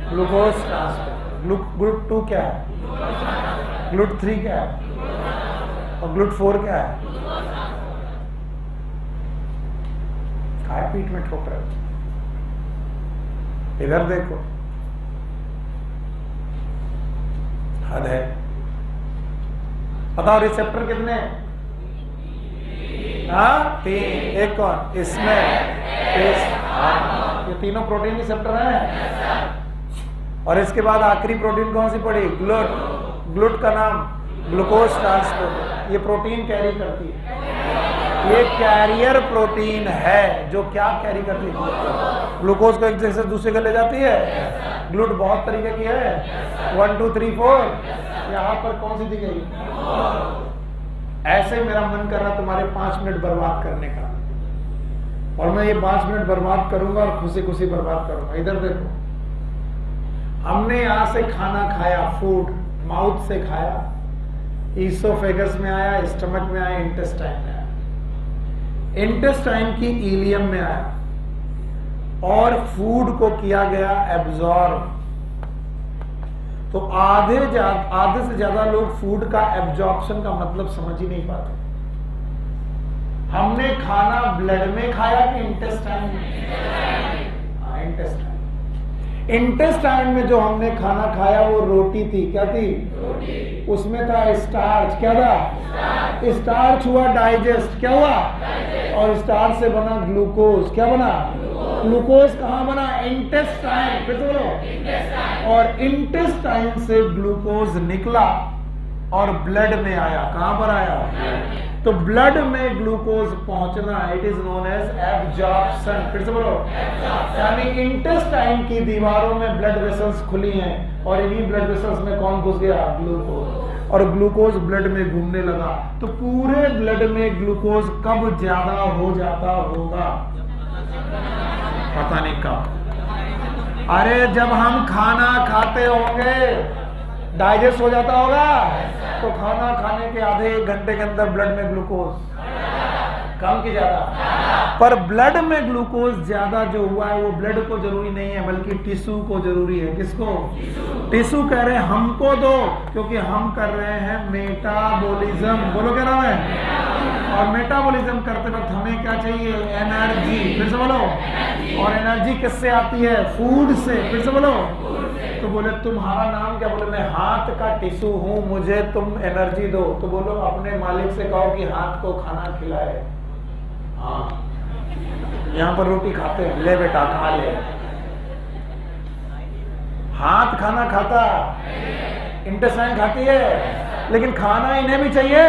[SPEAKER 1] Glucose transporter. ग्लूट 2 क्या है? ग्लूट 3 क्या है? और ग्लूट 4 क्या है? काय पीठ में ठोक रहे हो? इधर देखो, हद है। बताओ रिसेप्टर कितने? 3। एक कौन? इसमें ये तीनों प्रोटीन रिसेप्टर हैं। और इसके बाद आखिरी प्रोटीन कौन सी पड़ी? ग्लूट। ग्लूट का नाम ग्लूकोज ट्रांसपोर्टर। ये प्रोटीन कैरी करती है, ये कैरियर प्रोटीन है जो क्या कैरी करती है? ग्लूकोज को एक जगह से दूसरे जगह ले जाती है। ग्लूट बहुत तरीके की है, 1 2 3 4। यहां पर कौन सी दी गई? ऐसे मेरा मन कर रहा तुम्हारे 5 मिनट बर्बाद करने का, और मैं ये 5 मिनट बर्बाद करूंगा और खुशी खुशी बर्बाद करूंगा। इधर देखो, हमने यहां से खाना खाया, फूड, माउथ से खाया, ईसोफेगस में आया, स्टमक में आया, इंटेस्टाइन में आया, इंटेस्टाइन की इलियम में आया और फूड को किया गया एब्जॉर्ब। तो आधे से ज्यादा लोग फूड का एब्जॉर्प्शन का मतलब समझ ही नहीं पाते। हमने खाना ब्लड में खाया कि इंटेस्टाइन में? इंटेस्टाइन। इंटेस्टाइन में जो हमने खाना खाया वो रोटी थी। क्या थी? रोटी। उसमें था स्टार्च। क्या था? स्टार्च हुआ डाइजेस्ट। क्या हुआ? और स्टार्च से बना ग्लूकोज। क्या बना? ग्लूकोज कहां बना? इंटेस्टाइन। फिर तो बोलो। और इंटेस्टाइन से ग्लूकोज निकला और ब्लड में आया। कहां पर आया? तो ब्लड में ग्लूकोज पहुंचना, it is known as absorption. फिर से बोलो। यानी इंटेस्टाइन की दीवारों में ब्लड वेसल्स खुली हैं और इन्हीं ब्लड वेसल्स में कौन घुस गया? ग्लूकोज। और ग्लूकोज ब्लड में घूमने लगा। तो पूरे ब्लड में ग्लूकोज कब ज्यादा हो जाता होगा? पता नहीं कब। अरे जब हम खाना खाते होंगे डाइजेस्ट हो जाता होगा, तो खाना खाने के आधे 1 घंटे के अंदर ब्लड में ग्लूकोज कम की ज्यादा। पर ब्लड में ग्लूकोज ज्यादा जो हुआ है वो ब्लड को जरूरी नहीं है, बल्कि टिश्यू को जरूरी है। किसको? टिश्यू कह रहे हैं हमको दो, क्योंकि हम कर रहे हैं मेटाबॉलिज्म। बोलो क्या नाम है? और मेटाबॉलिज्म करते वक्त हमें क्या चाहिए? एनर्जी। फिर से बोलो। और एनर्जी किससे आती है? फूड से। फिर से बोलो। तो बोले तुम्हारा नाम क्या? बोले मैं हाथ का टिश्यू हूं, मुझे तुम एनर्जी दो। तो बोलो अपने मालिक से कहो कि हाथ को खाना खिलाए। हाँ, यहाँ पर रोटी खाते हैं, ले बेटा खा ले। हाथ खाना खाता, इंटेस्टाइन खाती है, लेकिन खाना इन्हें भी चाहिए।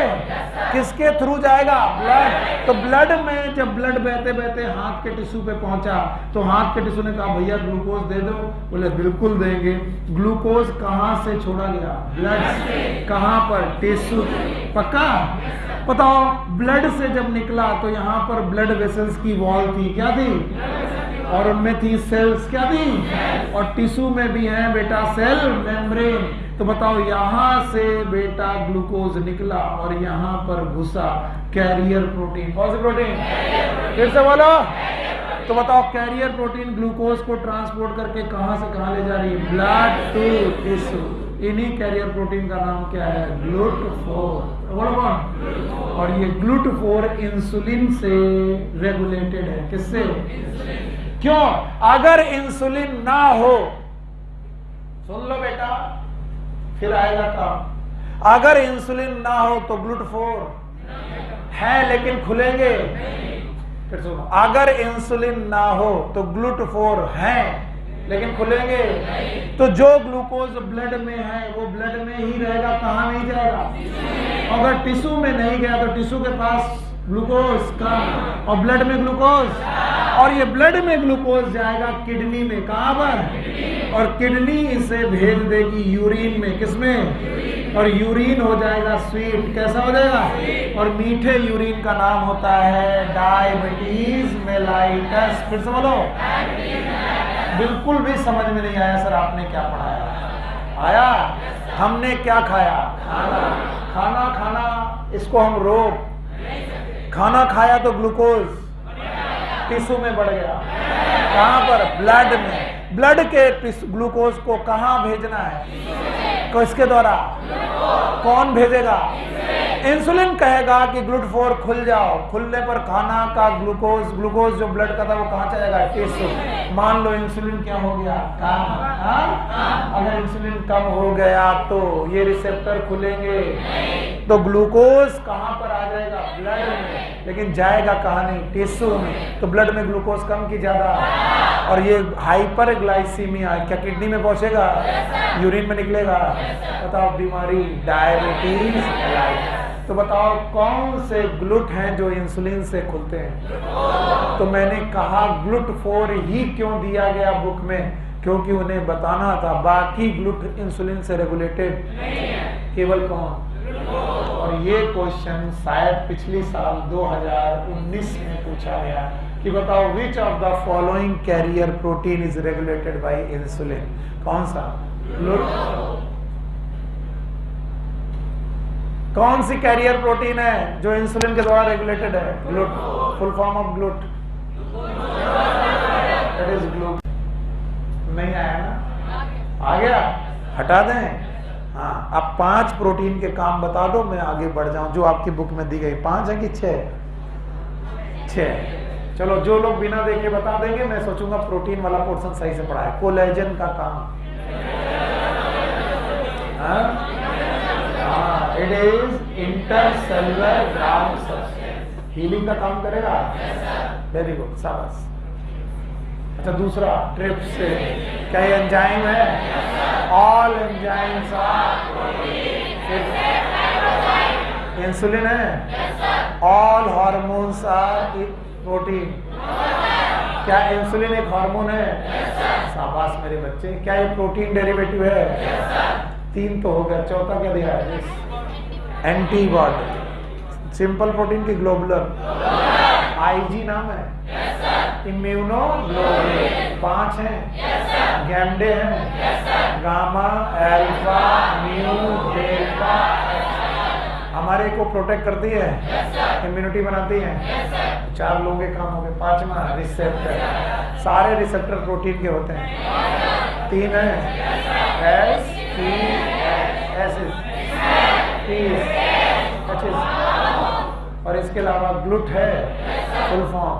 [SPEAKER 1] किसके थ्रू जाएगा? ब्लड। तो ब्लड में जब ब्लड बहते बहते हाथ के टिश्यू पे पहुंचा, तो हाथ के टिश्यू ने कहा भैया ग्लूकोज दे दो। बोले बिल्कुल देंगे। ग्लूकोज कहां से छोड़ा गया? ब्लड से। कहां पर? टिश्यू। पक्का? बताओ, ब्लड से जब निकला तो यहाँ पर ब्लड वेसल्स की वॉल थी। क्या थी? और उनमें थी सेल्स। क्या थी? और टिश्यू में भी है बेटा सेल मेम्ब्रेन। तो बताओ, यहां से बेटा ग्लूकोज निकला और यहां पर घुसा कैरियर प्रोटीन। कौन सी प्रोटीन? फिर से बोलो। तो बताओ, कैरियर प्रोटीन ग्लूकोज को ट्रांसपोर्ट करके कहां से कहां ले जा रही है? Blood to tissue. इन्हीं कैरियर प्रोटीन का नाम क्या है? ग्लूटाफोर। बोलो कौन? और ये ग्लूटाफोर इंसुलिन से रेगुलेटेड है। किससे? क्यों? अगर इंसुलिन ना हो, सुन लो बेटा, फिर आएगा काम। अगर इंसुलिन ना हो तो ग्लूटाफोर है लेकिन खुलेंगे। फिर सुनो, अगर इंसुलिन ना हो तो ग्लूटाफोर है लेकिन खुलेंगे। तो जो ग्लूकोज ब्लड में है वो ब्लड में ही रहेगा, कहां नहीं जाएगा। अगर टिश्यू में नहीं गया तो टिश्यू के पास ग्लूकोज कम और ब्लड में ग्लूकोज, और ये ब्लड में ग्लूकोज जाएगा किडनी में। कहां पर? और किडनी इसे भेज देगी यूरिन में। किसमें? और यूरिन हो जाएगा स्वीट। कैसा हो जाएगा? और मीठे यूरिन का नाम होता है डायबिटीज मेलाइटस। फिर से बोलो। बिल्कुल भी समझ में नहीं आया सर आपने क्या पढ़ाया? आया? हमने क्या खाया? खाना खाना इसको हम रोक। खाना खाया तो ग्लूकोज टिश्यू में बढ़ गया। कहां पर? ब्लड में। ब्लड के ग्लूकोज को कहां भेजना है? किसके द्वारा? कौन भेजेगा? इंसुलिन कहेगा कि ग्लूटाफोर खुल जाओ। खुलने पर खाना का ग्लूकोज जो ब्लड का था वो कहां चलेगा? टिश्यू। मान लो इंसुलिन क्या हो गया? कम। अगर इंसुलिन कम हो गया तो ये रिसेप्टर खुलेंगे, तो ग्लूकोज कहां पर आ जाएगा? ब्लड में। लेकिन जाएगा कहां? नहीं, टिश्यू में। तो ब्लड में ग्लूकोज कम की ज्यादा, और ये हाइपर ग्लाइसीमिया क्या किडनी में पहुंचेगा? यूरिन में निकलेगा। बताओ, बीमारी डायबिटीज मेलाइटस। तो बताओ, कौन से ग्लूट हैं जो इंसुलिन से खुलते हैं? तो मैंने कहा ग्लूटाफोर ही क्यों दिया गया बुक में? क्योंकि उन्हें बताना था बाकी ग्लूट इंसुलिन से रेगुलेटेड केवल कौन? और ये क्वेश्चन शायद पिछली साल 2019 में पूछा गया कि बताओ, which of the following carrier protein is regulated by insulin? कौन सा? कौन सी कैरियर प्रोटीन है जो इंसुलिन के द्वारा रेगुलेटेड है? GLUT. Full form of GLUT, it is GLUT. नहीं आया ना? आ गया? हटा दें? हाँ, अब 5 प्रोटीन के काम बता दो, मैं आगे बढ़ जाऊं। जो आपकी बुक में दी गई 5 है कि 6? 6। चलो, जो लोग बिना देखे बता देंगे, मैं सोचूंगा प्रोटीन वाला पोर्शन सही से पढ़ा है। कोलेजन का काम, it is intercellular ground substance, healing का काम करेगा। वेरी गुड, शाबाश। अच्छा, दूसरा ट्रिप्स से क्या ये एंजाइम है? ऑल एंजाइम्स आर इंसुलिन है। All hormones are protein. क्या इंसुलिन एक हार्मोन है? शाबाश मेरे बच्चे। क्या ये प्रोटीन डेरिवेटिव है? 3 तो हो गया, चौथा क्या दिया है? एंटीबॉडी। सिंपल प्रोटीन की ग्लोबुलर, आईजी नाम है। इम्यूनोग्लोबुलिन 5 हैं। गैम्डे हैं, गामा, अल्फा, म्यू, डेल्टा। हमारे को प्रोटेक्ट करती है, इम्यूनिटी बनाती है। 4 लोगों के काम हो गए। 5वां रिसेप्टर, सारे रिसेप्टर प्रोटीन के होते हैं। 3 है एस पी एस, और इसके अलावा ग्लूट है, फुल फॉर्म।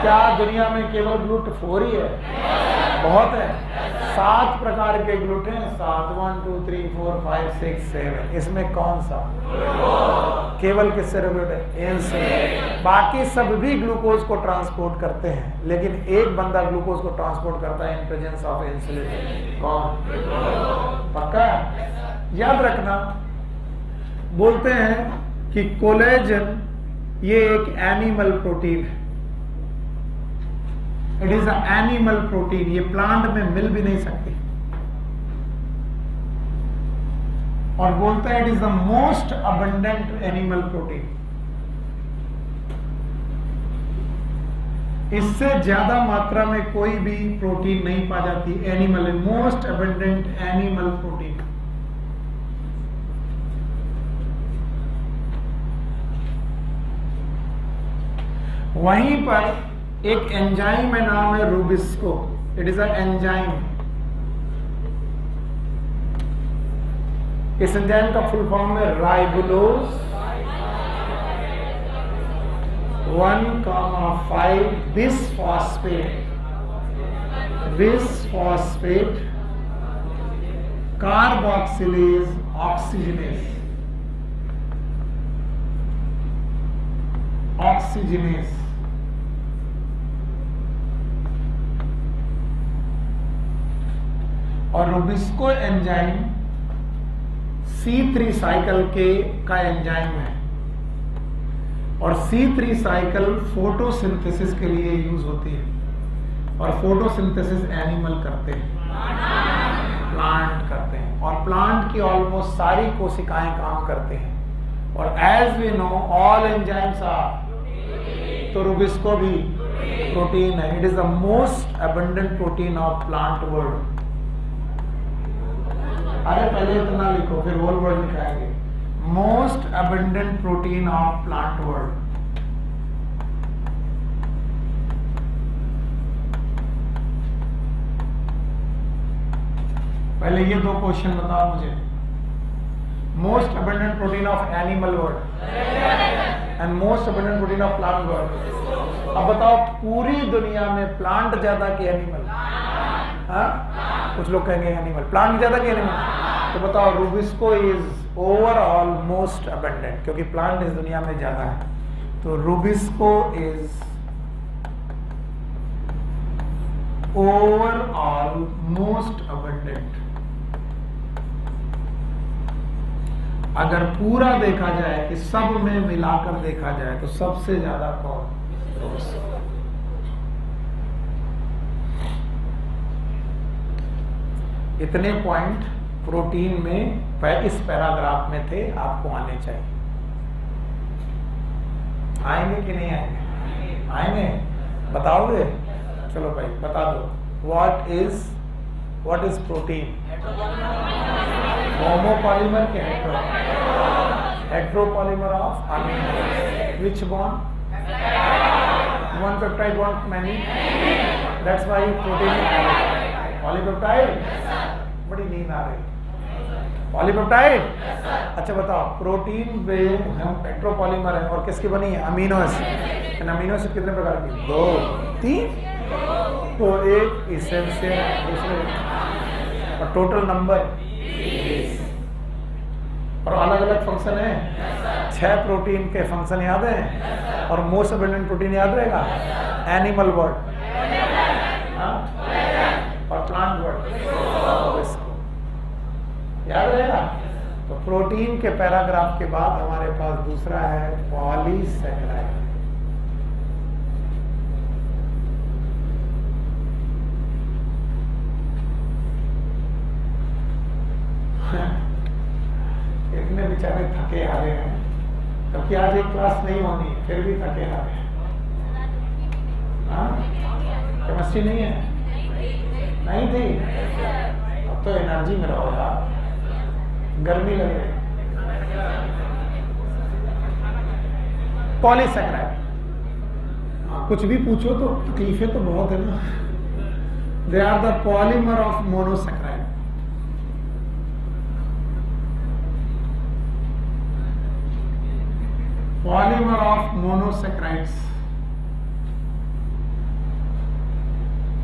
[SPEAKER 1] क्या दुनिया में केवल ग्लूट 4 ही है? बहुत है। 7 प्रकार के ग्लूट हैं। 7, 1, 2, 3, 4, 5, 6, 7। इसमें कौन सा केवल किससे रेगुलेटेड है? इंसुलिन। बाकी सब भी ग्लूकोज को ट्रांसपोर्ट करते हैं, लेकिन एक बंदा ग्लूकोज को ट्रांसपोर्ट करता है इन प्रेजेंस ऑफ इंसुलिन। कौन? पक्का याद रखना। बोलते हैं कि कोलेजन ये एक एनिमल प्रोटीन है। It is a animal protein. ये प्लांट में मिल भी नहीं सकती। और बोलते हैं it is the most abundant animal protein. इससे ज्यादा मात्रा में कोई भी प्रोटीन नहीं पा जाती। Animal, most abundant animal protein. वहीं पर एक एंजाइम है, नाम है rubisco. It is a enzyme. इस एंजाइम का फुल फॉर्म है राइबोलोज 1,5 बिसफॉस्फेट कार्बोक्सिलेज ऑक्सीजनेस। और रूबिस्को एंजाइम C3 साइकिल का एंजाइम है। और C3 साइकिल फोटोसिंथेसिस के लिए यूज होती है। और फोटोसिंथेसिस एनिमल करते हैं, प्लांट करते हैं। और प्लांट की ऑलमोस्ट सारी कोशिकाएं काम करते हैं। और as we know all enzymes are, तो रूबिस्को भी प्रोटीन है। It is the most abundant protein of plant world. अरे पहले इतना लिखो, फिर होल वर्ड लिखाएंगे। Most abundant protein of plant world. पहले ये 2 क्वेश्चन बताओ मुझे। Most abundant protein of animal world and most abundant protein of plant world. अब बताओ, पूरी दुनिया में प्लांट ज्यादा कि एनिमल? कुछ लोग कहेंगे एनिमल। प्लांट ज्यादा कि एनिमल? तो बताओ, rubisco is overall most abundant, क्योंकि प्लांट इस दुनिया में ज्यादा है। तो rubisco is overall most abundant. अगर पूरा देखा जाए कि सब में मिलाकर देखा जाए तो सबसे ज्यादा कौन? इतने पॉइंट प्रोटीन में इस पैराग्राफ में थे, आपको आने चाहिए। आएंगे कि नहीं आएंगे? आएंगे? बताओगे? चलो भाई बता दो। What is what is protein? Homopolymer के heteropolymer of amino. Which bond? one peptide bond many, that's why protein is polypeptide। बड़ी नींद आ रही। पॉलीपेप्टाइड? अच्छा बताओ, प्रोटीन में हम हेट्रोपॉलीमर है और किसकी बनी है? Amino acid. अमीनो एसिड कितने प्रकार की? 2 3। तो एक इसेंशियल है, दूसरे और टोटल नंबर 20। और अलग अलग फंक्शन है। 6 प्रोटीन के फंक्शन याद है और मोस्ट अबंडेंट प्रोटीन याद रहेगा? एनिमल वर्ड और प्लांट वर्ड, इसको याद रहेगा। तो प्रोटीन के पैराग्राफ के बाद हमारे पास दूसरा है पॉलीसैकेराइड। इतने बेचारे थके हारे हैं, क्योंकि आज एक क्लास नहीं होनी, फिर भी थके हारे हैं। केमिस्ट्री नहीं है? नहीं थी? अब तो एनर्जी में रहो यार, गर्मी लग रही। पॉलीसैकेराइड, कुछ भी पूछो तो तकलीफें तो बहुत है ना। They are the polymer of monosaccharide. Polymer of monosaccharides.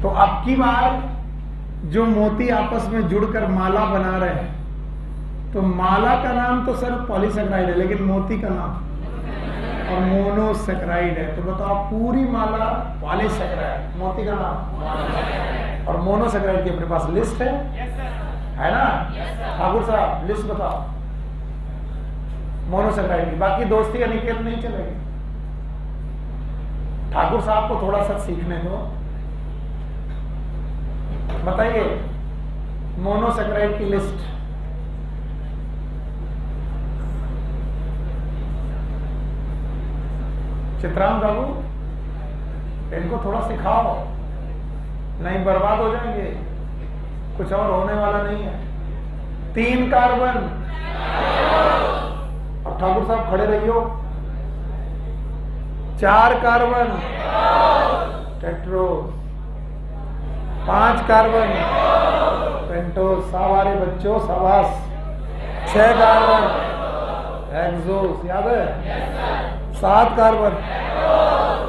[SPEAKER 1] तो अब की बार जो मोती आपस में जुड़कर माला बना रहे हैं, तो माला का नाम तो सर पॉलीसैकेराइड है, लेकिन मोती का नाम और मोनोसैकेराइड है। तो बताओ, पूरी माला पॉलीसैकेराइड, मोती का नाम और मोनोसैकेराइड की अपने पास लिस्ट है ना? ठाकुर साहब लिस्ट बताओ मोनोसैकेराइड की। बाकी दोस्ती अनिकेत नहीं चलेगी। ठाकुर साहब को थोड़ा सा सीखने दो। बताइए मोनोसैकेराइड की लिस्ट। चित्रांग बाबू, इनको थोड़ा सिखाओ, नहीं बर्बाद हो जाएंगे। कुछ और होने वाला नहीं है। 3 कार्बन। अब ठाकुर साहब खड़े रहियो। 4 कार्बन टेट्रोस, 5 कार्बन पेंटोस। सावारे बच्चों शाबाश। 6 कार्बन हेक्सोस, याद है? 7 कार्बन।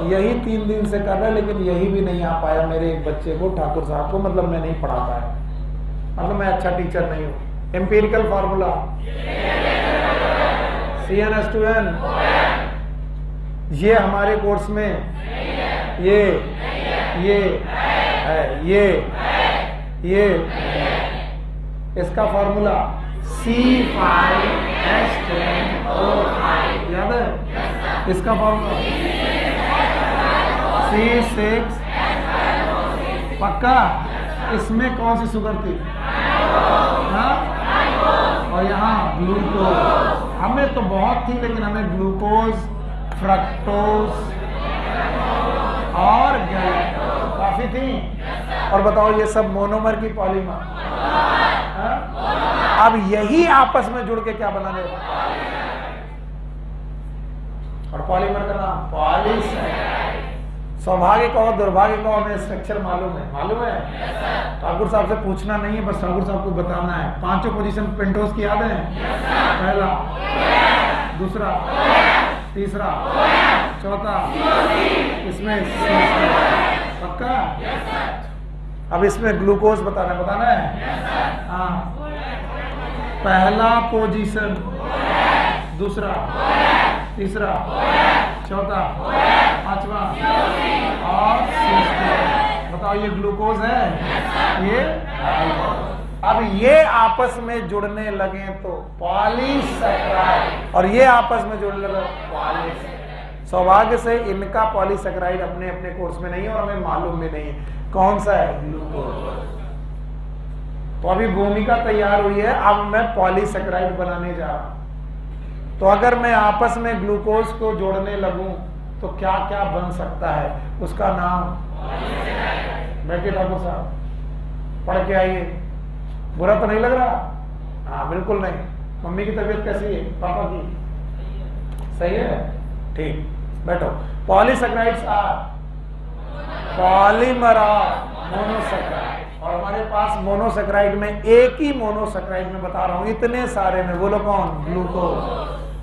[SPEAKER 1] यही 3 दिन से कर रहे, लेकिन यही भी नहीं आ पाया मेरे एक बच्चे को, ठाकुर साहब को। मतलब मैं नहीं पढ़ा पाया, मतलब मैं अच्छा टीचर नहीं हूं। एम्पिरिकल फार्मूला CnH2n, ये हमारे कोर्स में ये है, ये इसका फार्मूला C5H10O5, याद है? इसका फार्मूला C6, पक्का? इसमें कौन सी शुगर थी? हाँ? और यहाँ ग्लूकोज। हमें तो बहुत थी, लेकिन हमें ग्लूकोज, फ्रक्टोज और गैलेक्टोज काफी थी। और बताओ, ये सब मोनोमर की पॉलीमर। अब यही आपस में जुड़ के क्या बना देगा? और पॉलीमर का नाम पॉलीसैकेराइड। सौभाग्य कहो दुर्भाग्य कहो, हमें स्ट्रक्चर मालूम है। मालूम है? ठाकुर साहब से पूछना नहीं है, बस ठाकुर साहब को बताना है। 5 पोजीशन पेंटोस की याद है? पहला, दूसरा, तीसरा, चौथा, इसमें पक्का? अब इसमें ग्लूकोज बताना है। हाँ, पहला पोजीशन, दूसरा, तीसरा, चौथा, पांचवा और बताओ, ये ग्लूकोज है, ये। अब ये आपस में जुड़ने लगे तो पॉलीसैकेराइड, और ये आपस में जुड़ने लगे पॉलीसैकेराइड। सौभाग्य से इनका पॉलीसैकेराइड अपने अपने कोर्स में नहीं है और हमें मालूम भी नहीं है कौन सा है, ग्लूकोज। तो अभी भूमिका तैयार हुई है, अब मैं पॉलीसैकेराइड बनाने जा रहा हूं। तो अगर मैं आपस में ग्लूकोज को जोड़ने लगूं तो क्या क्या बन सकता है? उसका नाम बैठे ठाकुर साहब, पढ़ के आइए। बुरा तो नहीं लग रहा? हाँ बिल्कुल नहीं। मम्मी की तबीयत कैसी है? पापा की सही है? ठीक, बैठो। Polysaccharides are polymer of monosaccharide, और हमारे पास मोनोसेकेराइड में एक ही मोनोसेकेराइड में बता रहा हूं, इतने सारे में बोलो कौन? ग्लूकोज।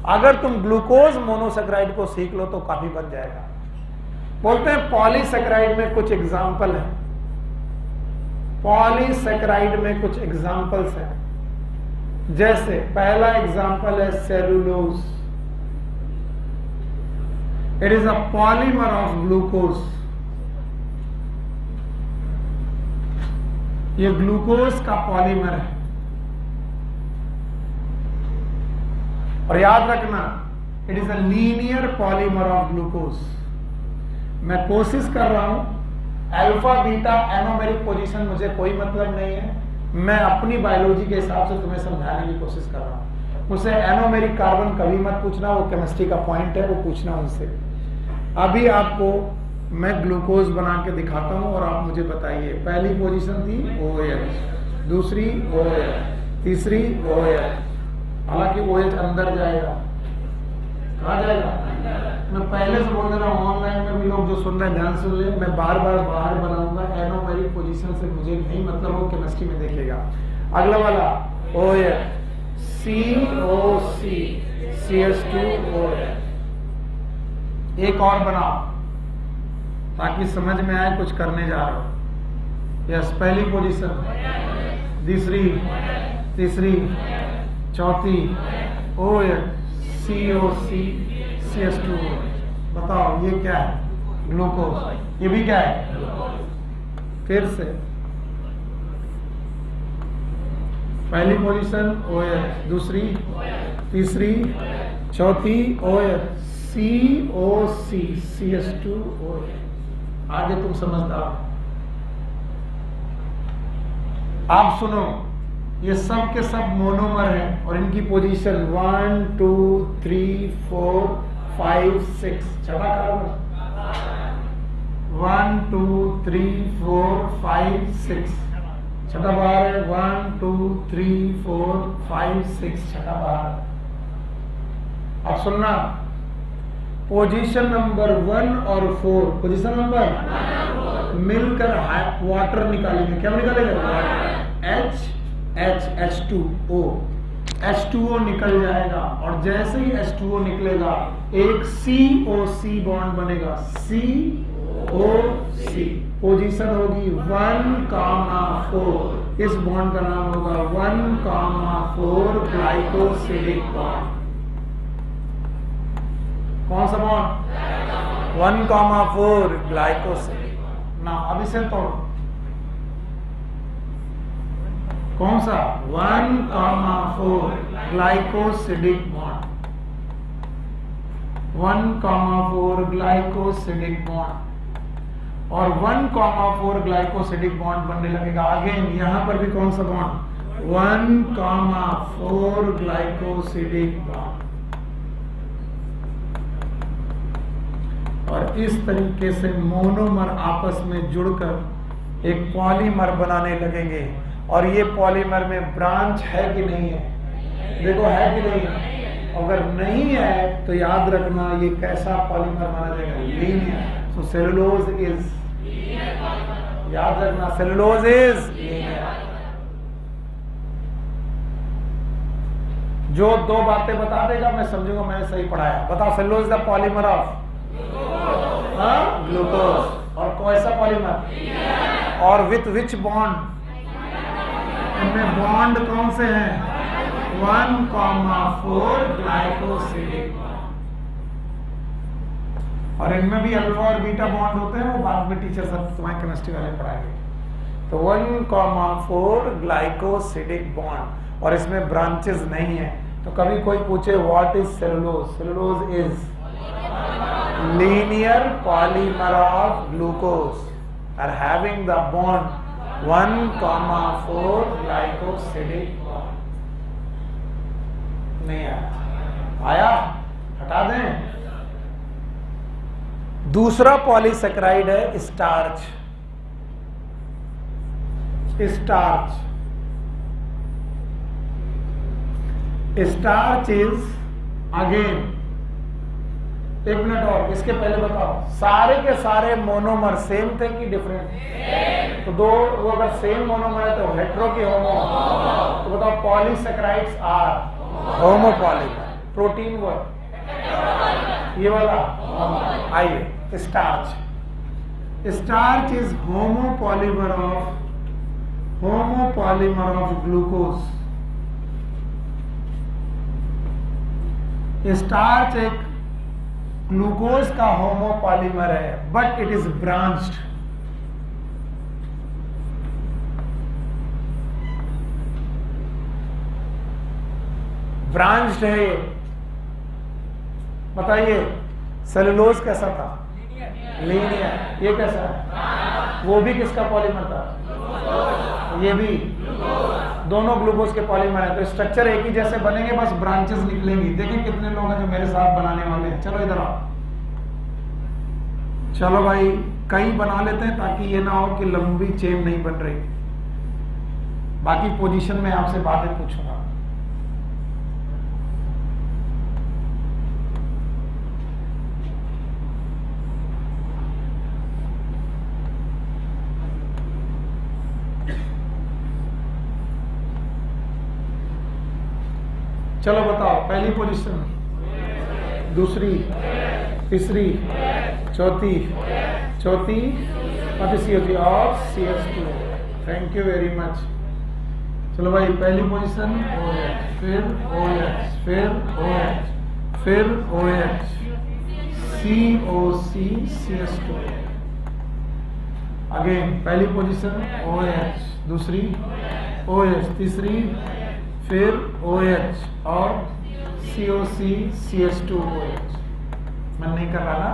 [SPEAKER 1] अगर तुम ग्लूकोज मोनोसेकेराइड को सीख लो तो काफी बन जाएगा। बोलते हैं पॉलीसेकेराइड में कुछ एग्जाम्पल है, पॉलीसेकेराइड में कुछ एग्जाम्पल्स हैं। जैसे पहला एग्जाम्पल है cellulose, it is a polymer of glucose. ये ग्लूकोज का पॉलीमर है। और याद रखना, it is a linear polymer of glucose. मैं कोशिश कर रहा हूं, अल्फा बीटा एनोमेरिक पोजीशन मुझे कोई मतलब नहीं है, मैं अपनी बायोलॉजी के हिसाब से तुम्हें समझाने की कोशिश कर रहा हूं। मुझसे एनोमेरिक कार्बन कभी मत पूछना, वो केमिस्ट्री का पॉइंट है, वो पूछना उनसे। अभी आपको मैं ग्लूकोज बना के दिखाता हूं और आप मुझे बताइए। पहली पोजीशन थी OH, दूसरी OH, तीसरी OH। हालांकि OH अंदर जाएगा, कहाँ जाएगा? मैं पहले से बोल दे रहा हूँ, ऑनलाइन में भी लोग जो सुन रहे हैं ध्यान सुन ले, मैं बार बार बाहर बनाऊंगा। एनोमेरिक पोजीशन से मुझे नहीं मतलब, वो केमिस्ट्री में देखेगा। अगला वाला OH, COC, CH2OH। एक और बनाओ ताकि समझ में आए कुछ करने जा रहा हूं। यस, पहली पोजीशन, दूसरी, तीसरी, चौथी OH, COC, CH2OH। बताओ ये क्या है? ग्लूकोज। ये भी क्या है? फिर से पहली पोजीशन OH, दूसरी, तीसरी, चौथी OH, COC, CH2OH। आगे तुम समझदार। आप सुनो, ये सब के सब मोनोमर हैं और इनकी पोजीशन 1 2 3 4 5 6, छठा कार्बन 1 2 3 4 5 6, छठा बार है 1 2 3 4 5 6, छठा बार। अब सुनना, पोजीशन नंबर 1 और 4, पोजीशन नंबर मिलकर वाटर निकालेंगे। क्या निकालेंगे? H2O, H2O निकल जाएगा और जैसे ही H2O निकलेगा एक COC बॉन्ड बनेगा, COC। पोजीशन होगी 1,4। इस बॉन्ड का नाम होगा 1,4 ग्लाइकोसिडिक बॉन्ड। कौन सा बॉन्ड? 1,4 ग्लाइकोसिडिक। ना अब इसे तोड़ो। कौन सा? 1,4 ग्लाइकोसिडिक बॉन्ड, 1,4 ग्लाइकोसिडिक बॉन्ड। और 1,4 ग्लाइकोसिडिक बॉन्ड बनने लगेगा। अगेन यहां पर भी कौन सा बॉन्ड? 1,4 glycosidic bond. और इस तरीके से मोनोमर आपस में जुड़कर एक पॉलीमर बनाने लगेंगे। और ये पॉलीमर में ब्रांच है कि नहीं है? देखो है कि नहीं है? अगर नहीं है तो याद रखना ये कैसा पॉलीमर माना जाएगा? लीनियर। सो सेलुलोज इज, याद रखना सेलुलोज इज लीनियर। जो दो बातें बता देगा मैं समझूंगा मैंने सही पढ़ाया। बताओ, cellulose the polymer of glucose. और कैसा पॉलीमर? और विथ विच बॉन्ड? इनमें बॉन्ड कौन से हैं? 1,4 ग्लाइकोसिडिक बॉन्ड। और इनमें भी अल्फा और बीटा बॉन्ड होते हैं, वो बाद में टीचर सब तुम्हारे केमिस्ट्री वाले पढ़ाएंगे। तो 1,4 ग्लाइकोसिडिक बॉन्ड, और इसमें ब्रांचेस नहीं है। तो कभी कोई पूछे what is cellulose? Cellulose is linear polymer of glucose are having the bond 1,4 glycosidic bond। नहीं आया? हटा दें। दूसरा पॉलीसेकेराइड है starch. Starch. Starch is again, एक मिनट और, इसके पहले बताओ सारे के सारे मोनोमर सेम थे कि डिफरेंट? तो दो, वो अगर सेम मोनोमर है तो हेट्रो की होमो। तो बताओ पॉलीसेकेराइड्स आर होमोपॉलीमर। प्रोटीन वो ये वाला, आइए starch. Starch is homopolymer of glucose. Starch एक ग्लूकोज का होमोपॉलीमर है, but it is branched. Branched है ये। बताइए सेलुलोज कैसा था? लीनियर। ये कैसा है? वो भी किसका पॉलीमर था? ये भी, दोनों ग्लूकोज के पॉलीमर है। तो स्ट्रक्चर एक ही जैसे बनेंगे, बस ब्रांचेस निकलेंगी। देखिए कितने लोग हैं जो मेरे साथ बनाने वाले हैं। चलो इधर आओ। चलो भाई कई बना लेते हैं ताकि ये ना हो कि लंबी चेन नहीं बन रही। बाकी पोजीशन में आपसे बातें पूछूंगा। चलो बताओ, पहली पोजीशन, दूसरी, तीसरी, चौथी, और CH2। Thank you very much. चलो भाई पहली पोजीशन OH, फिर OH, फिर OH, फिर OH, COC, CH2। अगेन पहली पोजीशन OH, दूसरी OH, तीसरी फिर OH और COC, CH2OH। मैं नहीं कर रहा ना।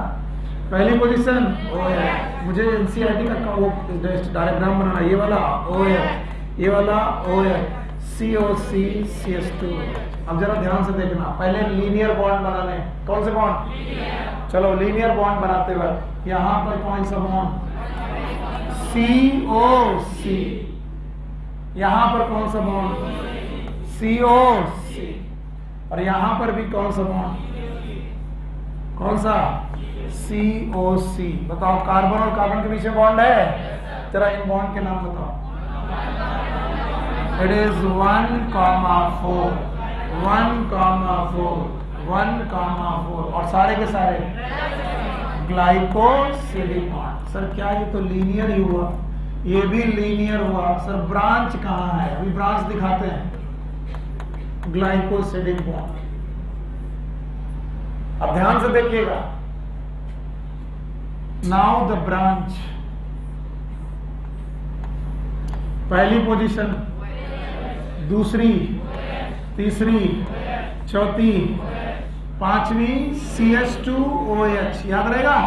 [SPEAKER 1] पहली पोजीशन OH, मुझे NCERT का वो डायग्राम बनाना। ये वाला OH, ये वाला OH, COC, CH2। अब जरा ध्यान से देखना, पहले लीनियर बॉन्ड बनाने। कौन से बॉन्ड? चलो लीनियर बॉन्ड बनाते वक्त यहां पर कौन सा बॉन्ड? COC। यहां पर कौन सा बॉन्ड? COC। और यहां पर भी कौन सा बॉन्ड? कौन सा? COC। बताओ कार्बन और कार्बन के बीच में बॉन्ड है? जरा इन बॉन्ड के नाम बताओ। इट इज 1,4, 1,4, 1,4 और सारे के सारे ग्लाइकोसिडिक बॉन्ड। सर क्या ये तो लीनियर ही हुआ, ये भी लीनियर हुआ। सर ब्रांच कहां है? अभी ब्रांच दिखाते हैं। Glycosidic bond. अब ध्यान से देखिएगा। नाउ द ब्रांच, पहली पोजीशन, दूसरी, तीसरी, चौथी, पांचवी CH2OH, याद रहेगा।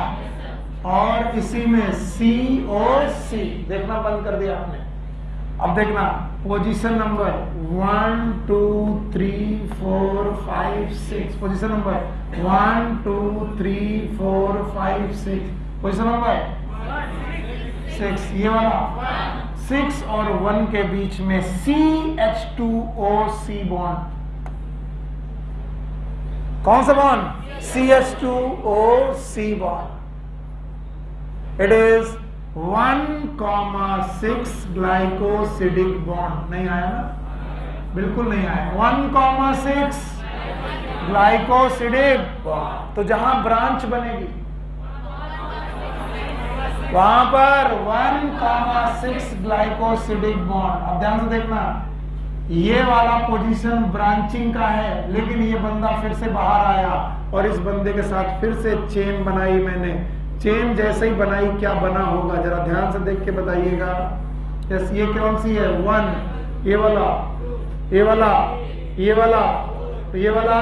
[SPEAKER 1] और इसी में COC। देखना बंद कर दिया आपने। अब देखना position number 1 2 3 4 5 6। Position number 1 2 3 4 5 6। Position number 6। ये वाला 6 और 1 के बीच में CH2OC बॉन्ड। कौन सा bond? CH2OC bond. It is 1,6 glycosidic bond. नहीं आया ना? बिल्कुल नहीं आया। 1,6 ग्लाइकोसिडिक बॉन्ड। तो जहां ब्रांच बनेगी वहां पर 1,6 ग्लाइकोसिडिक बॉन्ड। अब ध्यान से देखना, ये वाला पोजीशन ब्रांचिंग का है, लेकिन ये बंदा फिर से बाहर आया और इस बंदे के साथ फिर से चेन बनाई मैंने। चेन जैसे ही बनाई क्या बना होगा जरा ध्यान से देख के बताइएगा। यस, ये कौन सी है? 1, ये वाला, ये वाला, ये वाला, ये वाला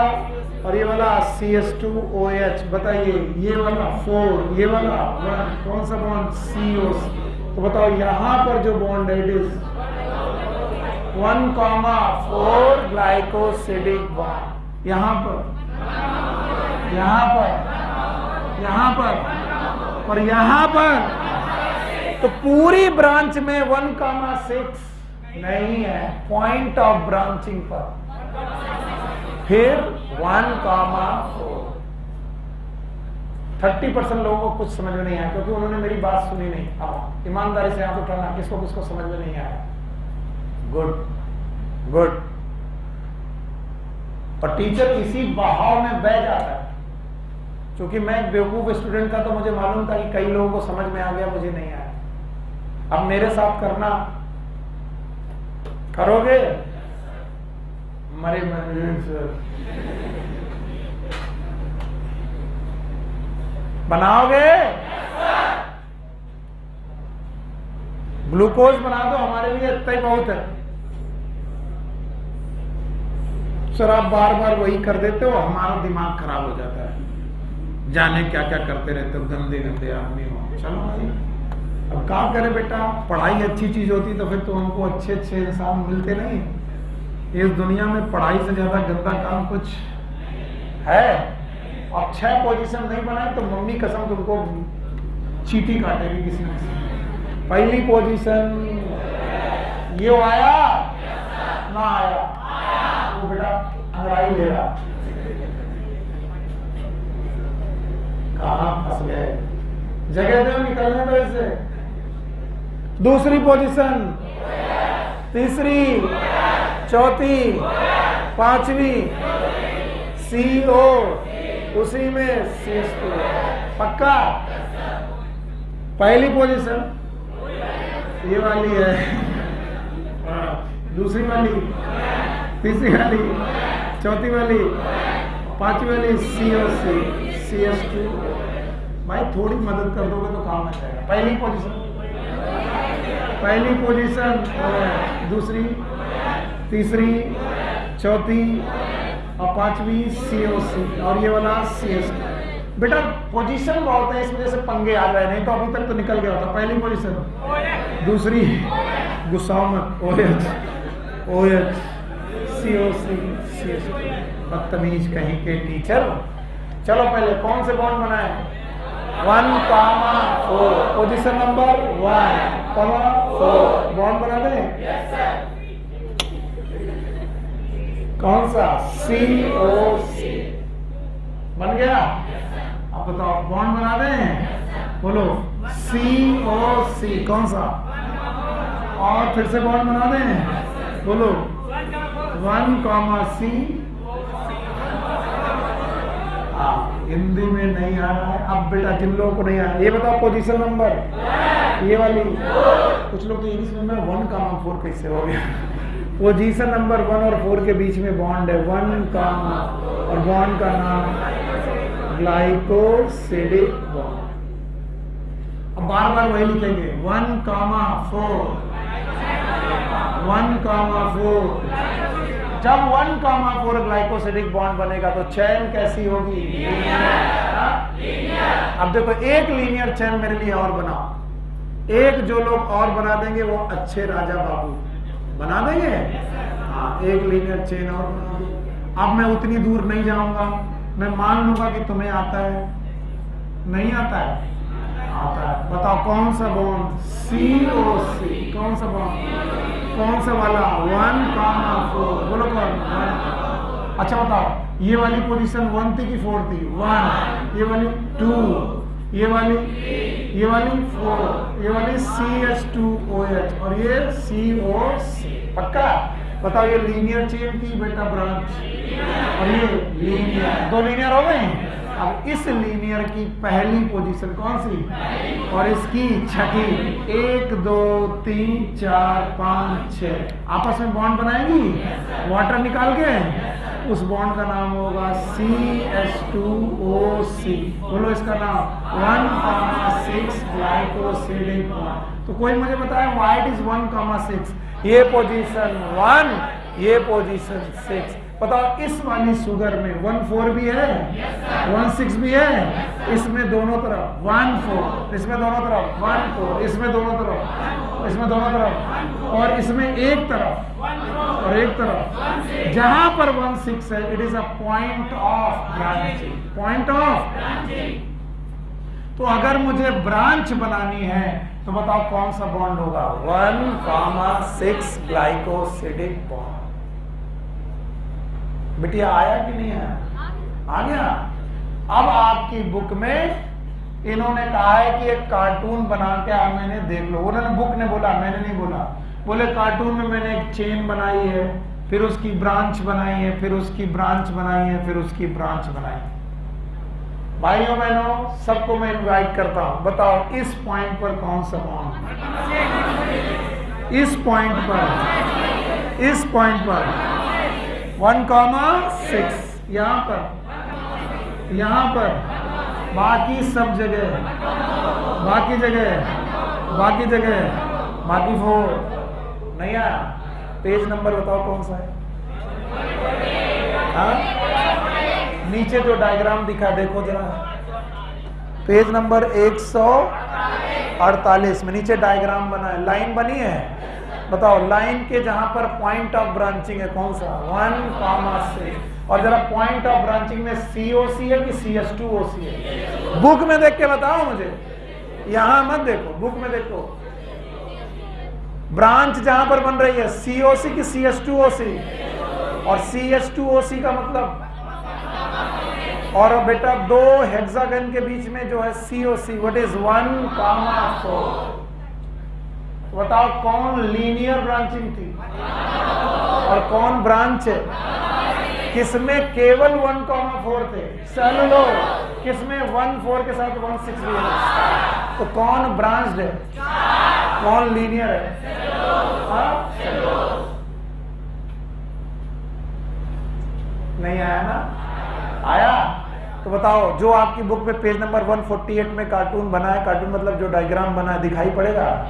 [SPEAKER 1] और ये वाला CH2OH। बताइए ये वाला 4, ये वाला 1, कौन सा बॉन्ड? COC। तो बताओ यहां पर जो बॉन्ड है इट इज 1,4 ग्लाइकोसिडिक बॉन्ड। यहां पर, यहां पर, यहां पर और यहां पर तो पूरी ब्रांच में 1,6 नहीं है, पॉइंट ऑफ ब्रांचिंग पर फिर 1,4। 30% लोगों को कुछ समझ में नहीं आया क्योंकि उन्होंने मेरी बात सुनी नहीं। अब ईमानदारी से हाथ उठाना, किसको किसको समझ में नहीं आया? Good good. और टीचर इसी बहाव में बह जाता है। क्योंकि मैं एक बेवकूफ स्टूडेंट था तो मुझे मालूम था कि कई लोगों को समझ में आ गया, मुझे नहीं आया। अब मेरे साथ करना करोगे? मरे बनाओगे? ग्लूकोज बना दो, हमारे लिए इतना ही बहुत है। सर आप बार बार वही कर देते हो, हमारा दिमाग खराब हो जाता है। जाने क्या क्या करते रहते हो, गंदे गंदे आदमी हो। चलो भाई, अब क्या करे बेटा, पढ़ाई अच्छी चीज होती तो फिर तो हमको अच्छे अच्छे इंसान मिलते नहीं। इस दुनिया में पढ़ाई से ज्यादा गंदा काम कुछ है। अब 6 पोजीशन नहीं बनाए तो मम्मी कसम तुमको चीटी काटेगी किसी में से। पहली पोजीशन ये आया ना आया, वो बेटा अंगड़ाई ले रहा, कहाँ फंस गए, जगह दो निकलने दो इसे। दूसरी पोजीशन, तीसरी, चौथी, पांचवी, CO, उसी में CS2। पक्का? पहली पोजीशन ये वाली है, दूसरी वाली, तीसरी वाली, चौथी वाली, पांचवी वाली CO3, CS2। भाई थोड़ी मदद कर दोगे तो काम आ जाएगा। पहली पोजीशन, दूसरी, तीसरी, चौथी और पांचवी CO3 और ये वाला CS2। बेटा पोजीशन बहुत है, इस वजह से पंगे आ रहे, नहीं तो अभी तक तो निकल गया होता। पहली पोजीशन, दूसरी, गुस्साओं में OH, CO3, CS2। बदतमीज कहीं के टीचर। चलो पहले कौन से बॉन्ड बनाए? 1,4 पोजीशन नंबर 1,4 बॉन्ड बना दें। कौन सा? COC बन गया। अब बताओ बॉन्ड बना दें, बोलो COC कौन सा? और फिर से बॉन्ड बना दें, बोलो 1,C। हिंदी में नहीं आ रहा है। अब बेटा जिन लोगों को नहीं आ रहा है ये बताओ पोजीशन नंबर ये वाली। कुछ लोग तो ये नहीं समझ में 1,4 कैसे हो गया। पोजीशन नंबर 1 और 4 के बीच में बॉन्ड है 1, और बॉन्ड का नाम ग्लाइकोसिडिक बॉन्ड। अब बार बार वही लिखेंगे 1,4, 1,4। जब 1,4 ग्लाइकोसिडिक बॉन्ड बनेगा तो चेन कैसी होगी? अब देखो एक लीनियर चेन मेरे लिए और बनाओ। एक जो लोग और बना देंगे वो अच्छे राजा बाबू बना देंगे। हाँ एक लीनियर चेन और बना दो। अब मैं उतनी दूर नहीं जाऊंगा, मैं मान लूंगा कि तुम्हें आता है। नहीं आता है? आता है। बताओ कौन सा बॉन्ड? COC। कौन सा बॉन्ड? कौन सा वाला? 1,4। बोलो कौन? 1। अच्छा बताओ ये वाली पोजीशन 1 थी कि 4 थी? 1। ये वाली 2, ये वाली 4, ये वाली CH2OH और ये COC। पक्का? बताओ ये लीनियर चेन की बेटा ब्रांच और ये लीनियर, 2 लीनियर हो गए। अब इस लीनियर की पहली पोजीशन कौन सी और इसकी छठी? 1, 2, 3, 4, 5, 6 आपस में बॉन्ड बनाएंगी वाटर निकाल के। उस बॉन्ड का नाम होगा CH2OC। बोलो इसका नाम 1,6 ग्लाइकोसिडिक बॉन्ड। तो कोई मुझे बताए व्हाई इट इज 1,6? ये पोजीशन 1, ये पोजीशन 6। बताओ इस वाली शुगर में 1,4 भी है, 1,6 भी है। इसमें दोनों तरफ 1,4, इसमें दोनों तरफ 1,4, इसमें दोनों तरफ, इसमें दोनों तरफ और इसमें एक तरफ और एक तरफ। जहां पर 1,6 है it is a point of branching. Point of तो अगर मुझे ब्रांच बनानी है तो बताओ कौन सा बॉन्ड होगा? 1,6 ग्लाइकोसिडिक बॉन्ड। बिटिया आया कि नहीं आया? आ गया। अब आपकी बुक में इन्होंने कहा है कि एक कार्टून बना के मैंने देख लो। उन्होंने बुक ने बोला, मैंने नहीं बोला। बोले कार्टून में मैंने एक चेन बनाई है, फिर उसकी ब्रांच बनाई है, फिर उसकी ब्रांच बनाई है, फिर उसकी ब्रांच बनाई है। भाइयों बहनों सबको मैं इनवाइट करता हूं, बताओ इस पॉइंट पर कौन सा बॉन्ड? इस पॉइंट पर 1,6 यहां पर बाकी सब जगह बाकी 4 नहीं आया। पेज नंबर बताओ कौन सा है? हाँ? नीचे जो डायग्राम दिखा देखो जरा, पेज नंबर 148 में नीचे डायग्राम बना है, लाइन बनी है। बताओ लाइन के जहां पर पॉइंट ऑफ ब्रांचिंग है कौन सा? 1,6। और जरा पॉइंट ऑफ ब्रांचिंग में COC है कि CS2OC है? बुक में देख के बताओ मुझे, यहां मत देखो, बुक में देखो। ब्रांच जहां पर बन रही है COC की CS2OC? और CS2OC का मतलब, और बेटा 2 हेक्सागन के बीच में जो है COC, व्हाट इज 1,4? बताओ कौन लीनियर ब्रांचिंग थी और कौन ब्रांच है? किसमें केवल 1,4 थे? सेलुलोज। किसमें 1,4 के साथ 1,6 भी है? तो कौन ब्रांच्ड है, कौन लीनियर है? नहीं आया ना? आया? तो बताओ जो आपकी बुक में पेज नंबर 148 में कार्टून बना है, कार्टून मतलब जो डायग्राम बना है दिखाई पड़ेगा?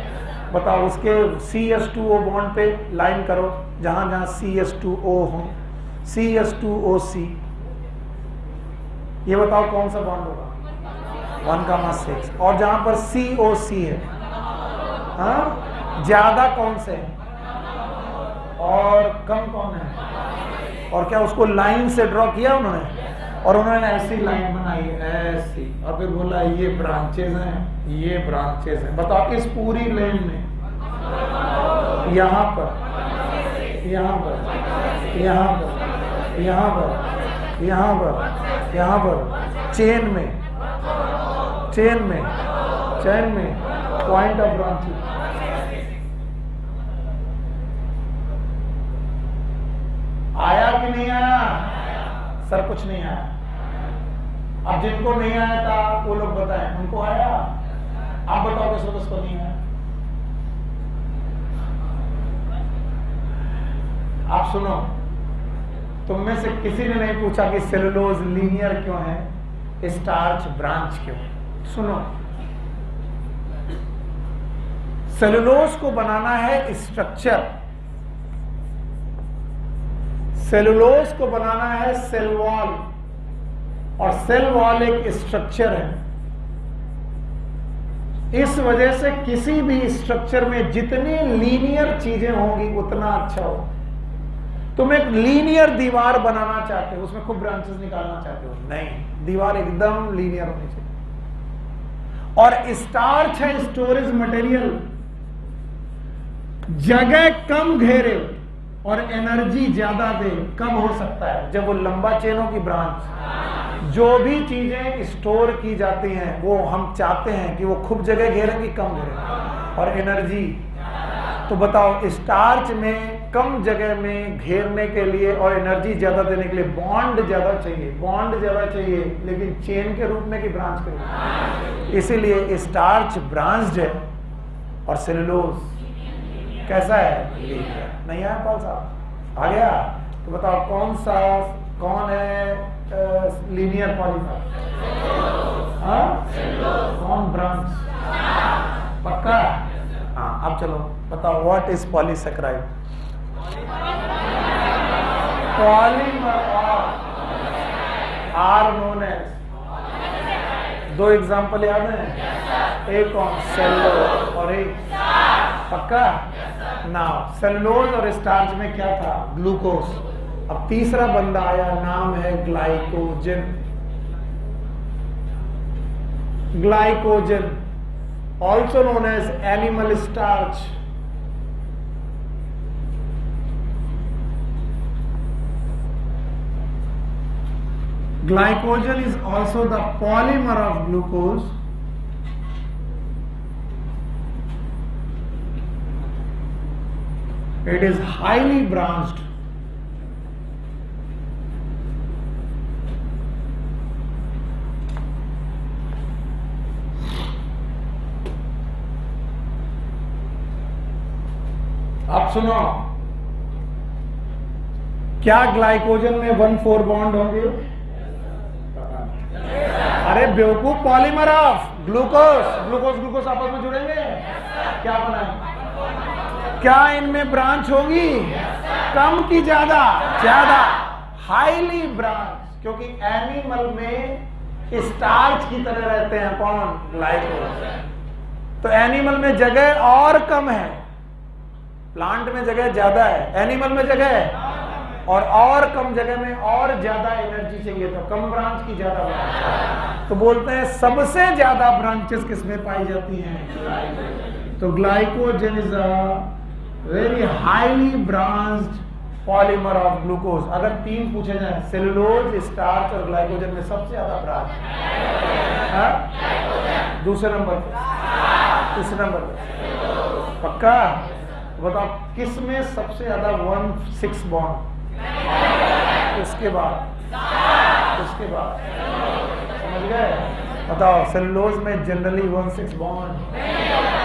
[SPEAKER 1] बताओ उसके CS2O बॉन्ड पे लाइन करो, जहां जहां CS2O हो, CS2OC। ये बताओ कौन सा बॉन्ड होगा? 1,6। और जहां पर COC है, हाँ, ज्यादा कौन से है और कम कौन है? और क्या उसको लाइन से ड्रॉ किया उन्होंने? और उन्होंने ऐसी लाइन बनाई ऐसी, और फिर बोला ये ब्रांचेस हैं, ये ब्रांचेस हैं। बताओ इस पूरी लाइन में यहां पर चेन में पॉइंट ऑफ ब्रांचिंग। आया कि नहीं आया? सर कुछ नहीं आया। अब जिनको नहीं आया था वो लोग बताएं, उनको आया? आप बताओ किसको नहीं आया? आप सुनो, तुम में से किसी ने नहीं पूछा कि सेलुलोज लीनियर क्यों है, स्टार्च ब्रांच क्यों? सुनो, सेलुलोज को बनाना है स्ट्रक्चर, सेलुलोज को बनाना है सेल वॉल, और सेल वॉल एक स्ट्रक्चर है। इस वजह से किसी भी स्ट्रक्चर में जितनी लीनियर चीजें होंगी उतना अच्छा हो। तुम एक लीनियर दीवार बनाना चाहते हो, उसमें खूब ब्रांचेस निकालना चाहते हो? नहीं, दीवार एकदम लीनियर होनी चाहिए। और स्टार्च है स्टोरेज मटेरियल, जगह कम घेरे और एनर्जी ज्यादा दे। कब हो सकता है? जब वो लंबा चेनों की ब्रांच, जो भी चीजें स्टोर की जाती हैं वो हम चाहते हैं कि वो खूब जगह घेरे कि कम घेरे, और एनर्जी। तो बताओ स्टार्च में कम जगह में घेरने के लिए और एनर्जी ज्यादा देने के लिए बॉन्ड ज्यादा चाहिए, लेकिन चेन के रूप में कि ब्रांच के रूप में? इसीलिए स्टार्च ब्रांच्ड है और सेलुलोज कैसा है? लीनियर। नहीं आया पाल साहब? आ गया? तो बताओ कौन है लीनियर पॉलीमर? कौन ब्रांच? पक्का? हाँ, अब चलो बताओ what is polysaccharide? Polymer are known as. 2 example याद है? एक कौन? सेलुलोज और एक पक्का? नाउ सेलुलोज और स्टार्च में क्या था? ग्लूकोज। अब तीसरा बंदा आया, नाम है glycogen. glycogen, also known as animal starch. Glycogen is also the polymer of glucose. It is highly branched. अब सुनो, क्या ग्लाइकोजन में 1,4 बॉन्ड होंगे? अरे बेवकूफ, polymer of glucose, glucose glucose आपस में जुड़ेंगे, क्या बना? क्या इनमें ब्रांच होंगी? कम की ज्यादा? ज्यादा, हाईली ब्रांच, क्योंकि एनिमल में स्टार्च की तरह रहते हैं कौन? ग्लाइकोज। तो एनिमल में जगह और कम है, प्लांट में जगह ज्यादा है, एनिमल में जगह है और कम जगह में और ज्यादा एनर्जी चाहिए, तो कम ब्रांच की ज्यादा ब्रांच। तो बोलते हैं सबसे ज्यादा ब्रांचेस किसमें पाई जाती हैं? तो glycogen is a very highly branched polymer of glucose. अगर 3 पूछे जाए, सेलुलोज, स्टार्च और ग्लाइकोजन में सबसे ज्यादा ब्रांच दूसरे नंबर पे, तीसरे नंबर पे, पक्का? बताओ किस में सबसे ज्यादा 1,6 बॉन्ड? उसके बाद समझ गए? बताओ, सेलुलोज में जनरली 1,6 बॉन्ड,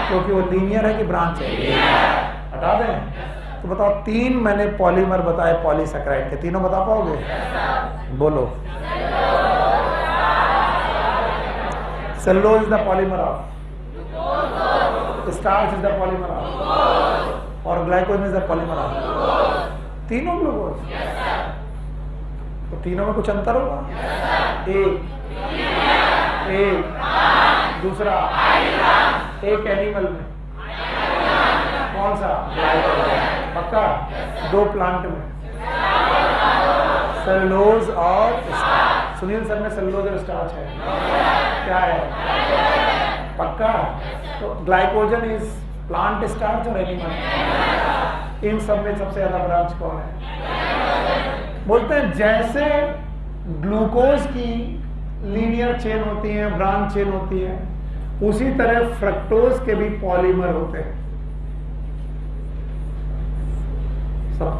[SPEAKER 1] क्योंकि वो लीनियर है कि ब्रांच है? हटा दें। तो बताओ 3 मैंने पॉलीमर बताए पॉलीसैकेराइड के, तीनों बता पाओगे? बोलो। Cellulose is the polymer of, starch is the polymer of, और glycogen is the polymer of. तीनों ग्लूकोज। तो तीनों में कुछ अंतर होगा? एक दूसरा, एक एनिमल में कौन सा? ग्लाइकोजन। पक्का? 2 प्लांट में, सेलुलोज और स्टार्च। सुनील सर में सेलुलोज और स्टार्च है, क्या है? पक्का? तो ग्लाइकोजन इज प्लांट स्टार्च और एनिमल। इन सब में सबसे ज्यादा ब्रांच कौन है? बोलते हैं जैसे ग्लूकोज की लीनियर चेन होती है, ब्रांच चेन होती है, उसी तरह फ्रक्टोज के भी पॉलीमर होते हैं।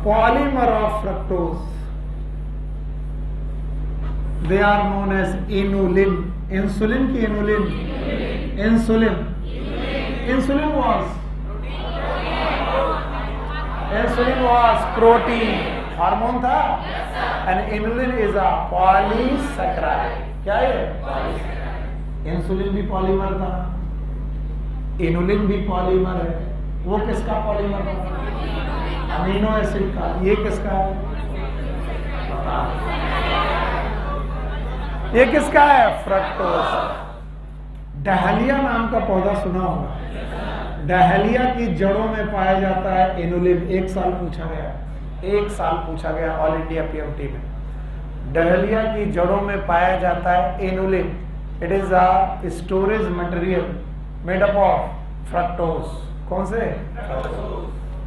[SPEAKER 1] Polymer of fructose, they are known as inulin. Insulin की inulin, insulin was protein, hormone था, and inulin is a polysaccharide. क्या है? इंसुलिन भी पॉलीमर था, इनुलिन भी पॉलीमर है। वो किसका पॉलीमर था? अमीनो एसिड का। ये किसका है? ये किसका है? फ्रक्टोज। डहलिया नाम का पौधा सुना होगा, डहलिया की जड़ों में पाया जाता है इनुलिन। 1 साल पूछा गया ऑल इंडिया पीएमटी में। डहलिया की जड़ों में पाया जाता है inulin. It is a storage material made up of fructose. कौन से?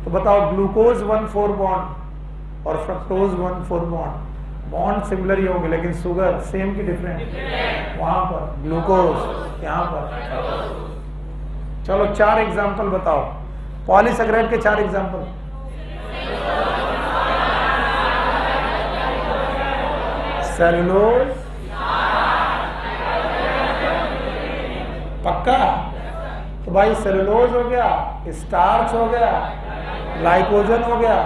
[SPEAKER 1] तो बताओ, ग्लूकोज 1,4 बॉन्ड और फ्रक्टोज 1,4 बॉन्ड। बॉन्ड सिमिलर ही होंगे, लेकिन शुगर सेम की डिफरेंट। वहां पर ग्लूकोज, यहाँ पर। चलो 4 एग्जाम्पल बताओ, पॉलीसैकेराइड के 4 एग्जाम्पल। सेलुलोज, पक्का? तो भाई सेलुलोज हो गया, स्टार्च हो गया, ग्लाइकोजन हो गया,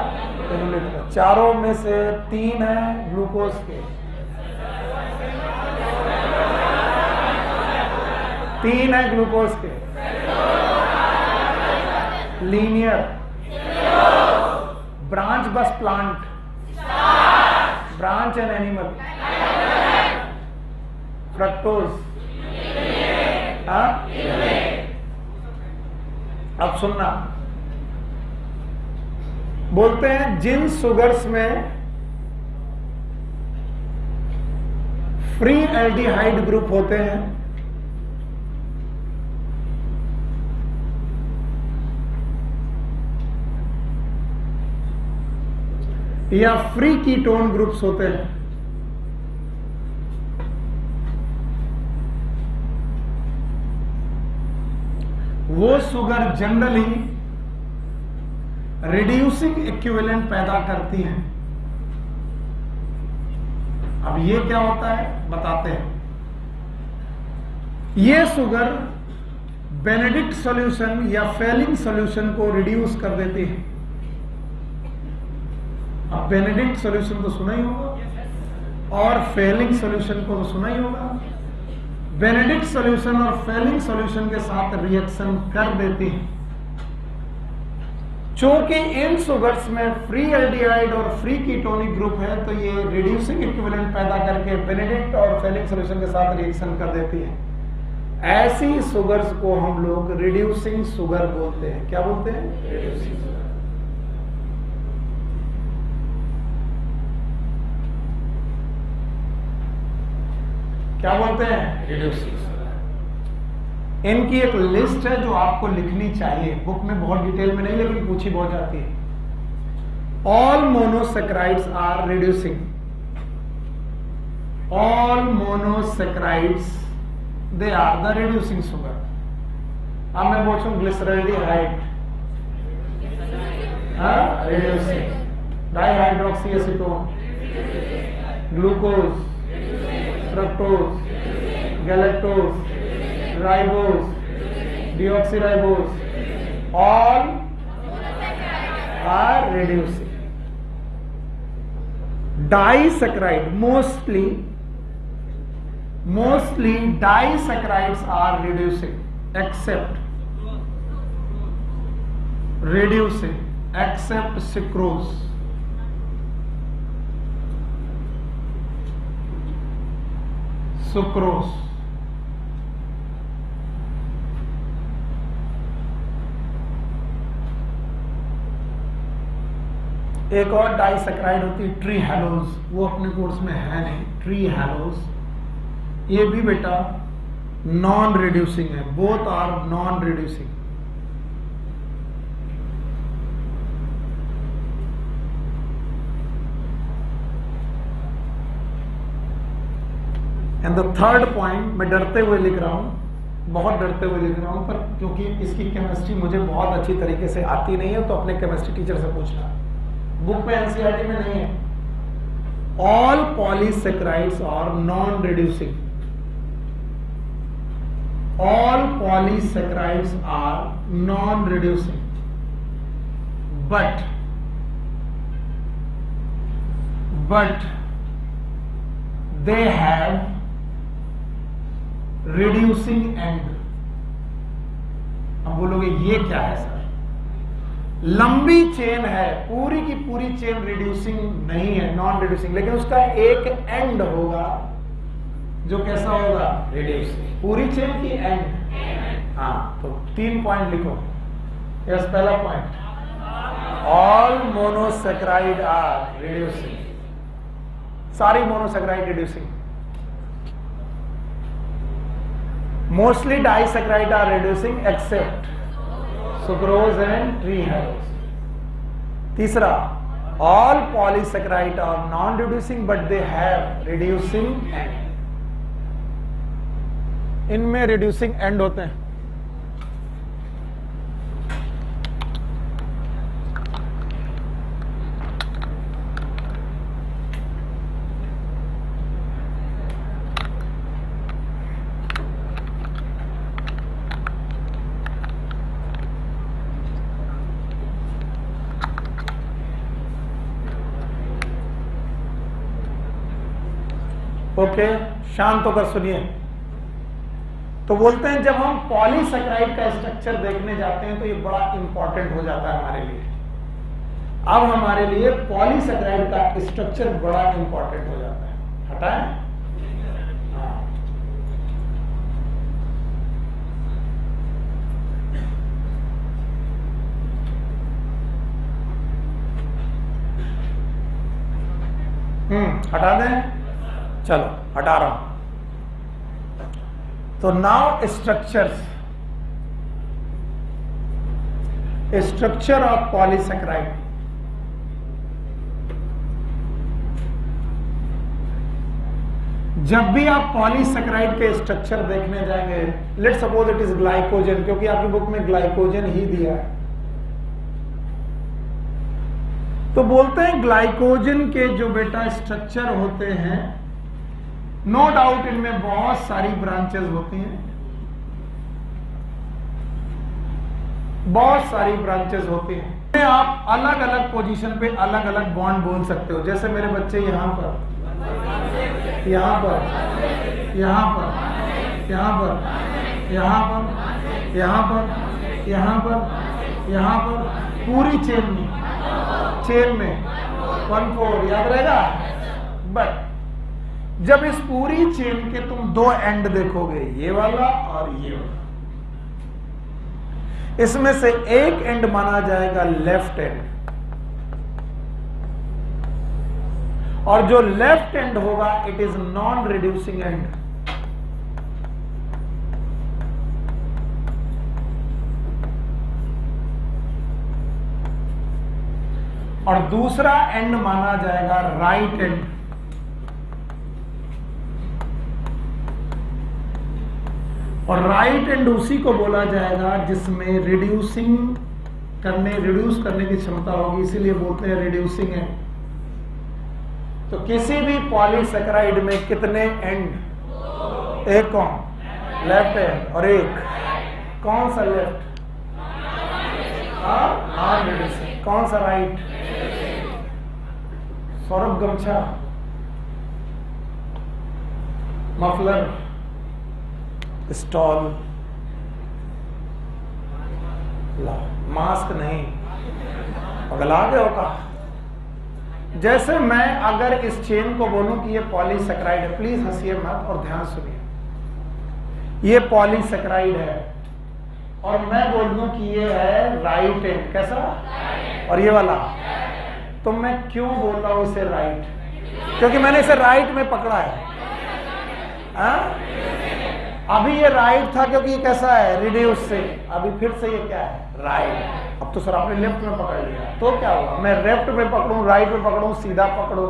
[SPEAKER 1] इनुलिन। चारों में से 3 है ग्लूकोज के, 3 है ग्लूकोज के। लीनियर, ब्रांच बस plant, branch an animal, fructose. अब सुनना, बोलते हैं जिन सुगर्स में फ्री एल्डिहाइड ग्रुप होते हैं या फ्री कीटोन ग्रुप्स होते हैं। वो शुगर जनरली रिड्यूसिंग इक्विवेलेंट पैदा करती हैं। अब ये क्या होता है बताते हैं। ये शुगर बेनेडिक्ट सॉल्यूशन या फेलिंग सॉल्यूशन को रिड्यूस कर देती है। अब बेनेडिक्ट सॉल्यूशन तो सुना ही होगा और फेलिंग सॉल्यूशन को तो सुना ही होगा। बेनेडिक्ट सॉल्यूशन और फेलिंग सॉल्यूशन के साथ रिएक्शन कर देती है। चूंकि इन शुगर्स में फ्री एल्डिहाइड और फ्री कीटोनिक ग्रुप है तो ये रिड्यूसिंग इक्विवेलेंट पैदा करके बेनेडिक्ट और फेलिंग सॉल्यूशन के साथ रिएक्शन कर देती है। ऐसी शुगर्स को हम लोग रिड्यूसिंग शुगर बोलते हैं। क्या बोलते हैं? Reducing sugar. क्या बोलते हैं? Reducing sugar. इनकी एक लिस्ट है जो आपको लिखनी चाहिए, बुक में बहुत डिटेल में नहीं लेकिन पूछी बहुत जाती है। All monosaccharides are reducing. All monosaccharides they are the reducing sugar. अब मैं पूछूं glyceraldehyde reducing, dihydroxy acetone, glucose, fructose, galactose, ribose, deoxyribose, all are reducing. Disaccharide, mostly disaccharides are reducing except sucrose. एक और डाइसैकराइड होती है tree halos, वो अपने course में है नहीं। ट्री हेलोज ये भी बेटा नॉन रिड्यूसिंग है। Both are non reducing. And the third point, मैं डरते हुए लिख रहा हूं, बहुत डरते हुए लिख रहा हूं, पर क्योंकि इसकी केमिस्ट्री मुझे बहुत अच्छी तरीके से आती नहीं है तो अपने केमिस्ट्री टीचर से पूछना, बुक में एनसीईआरटी में नहीं है। All polysaccharides are non reducing. All polysaccharides are non reducing but they have reducing end। अब बोलोगे ये क्या है सर? लंबी चेन है, पूरी की पूरी चेन रिड्यूसिंग नहीं है, नॉन रिड्यूसिंग, लेकिन उसका एक एंड होगा जो कैसा होगा? रिड्यूसिंग। पूरी चेन की एंड। हाँ, तो 3 पॉइंट लिखो। यस, पहला point, all monosaccharide are reducing. सारी monosaccharide reducing. Mostly disaccharide are reducing except sucrose and trehalose. तीसरा, all polysaccharide are non reducing but they have reducing end. इनमें reducing end होते हैं। Okay, शांत होकर सुनिए। तो बोलते हैं जब हम पॉलीसेक्राइड का स्ट्रक्चर देखने जाते हैं तो ये बड़ा इंपॉर्टेंट हो जाता है हमारे लिए। अब हमारे लिए पॉलीसेक्राइड का स्ट्रक्चर बड़ा इंपॉर्टेंट हो जाता है। हटाएं? हाँ। हटा दें? चलो हटा रहा हूं। तो नाउ स्ट्रक्चर ऑफ पॉलीसेक्राइड। जब भी आप पॉलीसेकेराइड के स्ट्रक्चर देखने जाएंगे, let's suppose it is glycogen, क्योंकि आपकी बुक में ग्लाइकोजन ही दिया है, तो बोलते हैं ग्लाइकोजन के जो बेटा स्ट्रक्चर होते हैं, नो डाउट इनमें बहुत सारी ब्रांचेस होती हैं, बहुत सारी ब्रांचेस होती हैं। आप अलग अलग पोजीशन पे अलग अलग बॉन्ड बोल सकते हो। जैसे मेरे बच्चे यहां पर, यहां पर, यहां पर, यहां पर, यहां पर, यहां पर, यहां पर, यहां पर, पूरी चेन में 1-4 याद रहेगा। बट जब इस पूरी चेन के तुम दो एंड देखोगे, ये वाला और ये वाला, इसमें से एक एंड माना जाएगा लेफ्ट एंड, और जो लेफ्ट एंड होगा it is non reducing and. और दूसरा एंड माना जाएगा राइट एंड। और राइट एंड उसी को बोला जाएगा जिसमें रिड्यूस करने की क्षमता होगी, इसीलिए बोलते हैं रिड्यूसिंग एंड। तो किसी भी पॉलीसेकेराइड में कितने एंड? एक कौन? लेफ्ट एंड, और एक कौन सा लेफ्ट? Non reducing. कौन सा राइट? सौरभ गमछा, मफलर, स्टॉल, मास्क नहीं, पगला गए हो का? जैसे मैं अगर इस चेन को बोलूं कि ये पॉलीसेकेराइड है, प्लीज हंसिए मत और ध्यान सुनिए, ये पॉलीसेकेराइड है, और मैं बोल दूं कि ये है राइट एंड, कैसा? और ये वाला, तो मैं क्यों बोल रहा हूं इसे राइट? क्योंकि मैंने इसे राइट में पकड़ा है। अभी ये राइट था क्योंकि ये कैसा है? रिड्यूस से। अभी फिर से ये क्या है? राइट। अब तो सर आपने लेफ्ट में पकड़ लिया, तो क्या हुआ? मैं लेफ्ट में पकड़ूं, राइट में पकड़ूं, सीधा पकड़ो,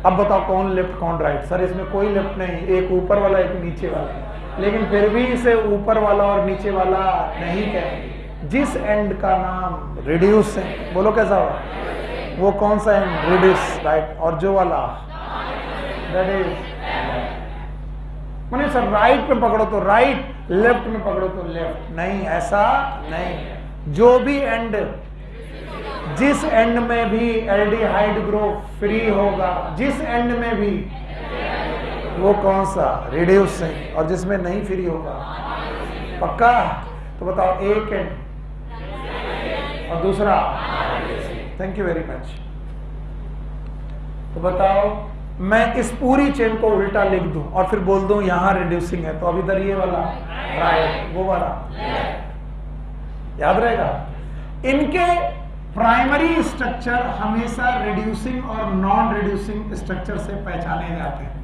[SPEAKER 1] अब बताओ कौन लेफ्ट कौन राइट? सर इसमें कोई लेफ्ट नहीं, एक ऊपर वाला एक नीचे वाला, लेकिन फिर भी इसे ऊपर वाला और नीचे वाला नहीं कहेंगे। जिस एंड का नाम रिड्यूस है, बोलो कैसा हुआ? वो कौन सा एंड? Reduce, right. और जो वाला दैट इज, मैंने सर राइट में पकड़ो तो राइट, लेफ्ट में पकड़ो तो लेफ्ट, नहीं, ऐसा नहीं। जो भी एंड, जिस एंड में भी एल्डिहाइड ग्रुप फ्री होगा, जिस एंड में भी, वो कौन सा? रिड्यूस है। और जिसमें नहीं फ्री होगा, पक्का? तो बताओ एक एंड और दूसरा, थैंक यू वेरी मच। तो बताओ मैं इस पूरी चेन को उल्टा लिख दूं और फिर बोल दूं यहां रिड्यूसिंग है, तो अब इधर ये वाला राइट, वो वाला याद रहेगा। इनके प्राइमरी स्ट्रक्चर हमेशा रिड्यूसिंग और नॉन रिड्यूसिंग स्ट्रक्चर से पहचाने जाते हैं,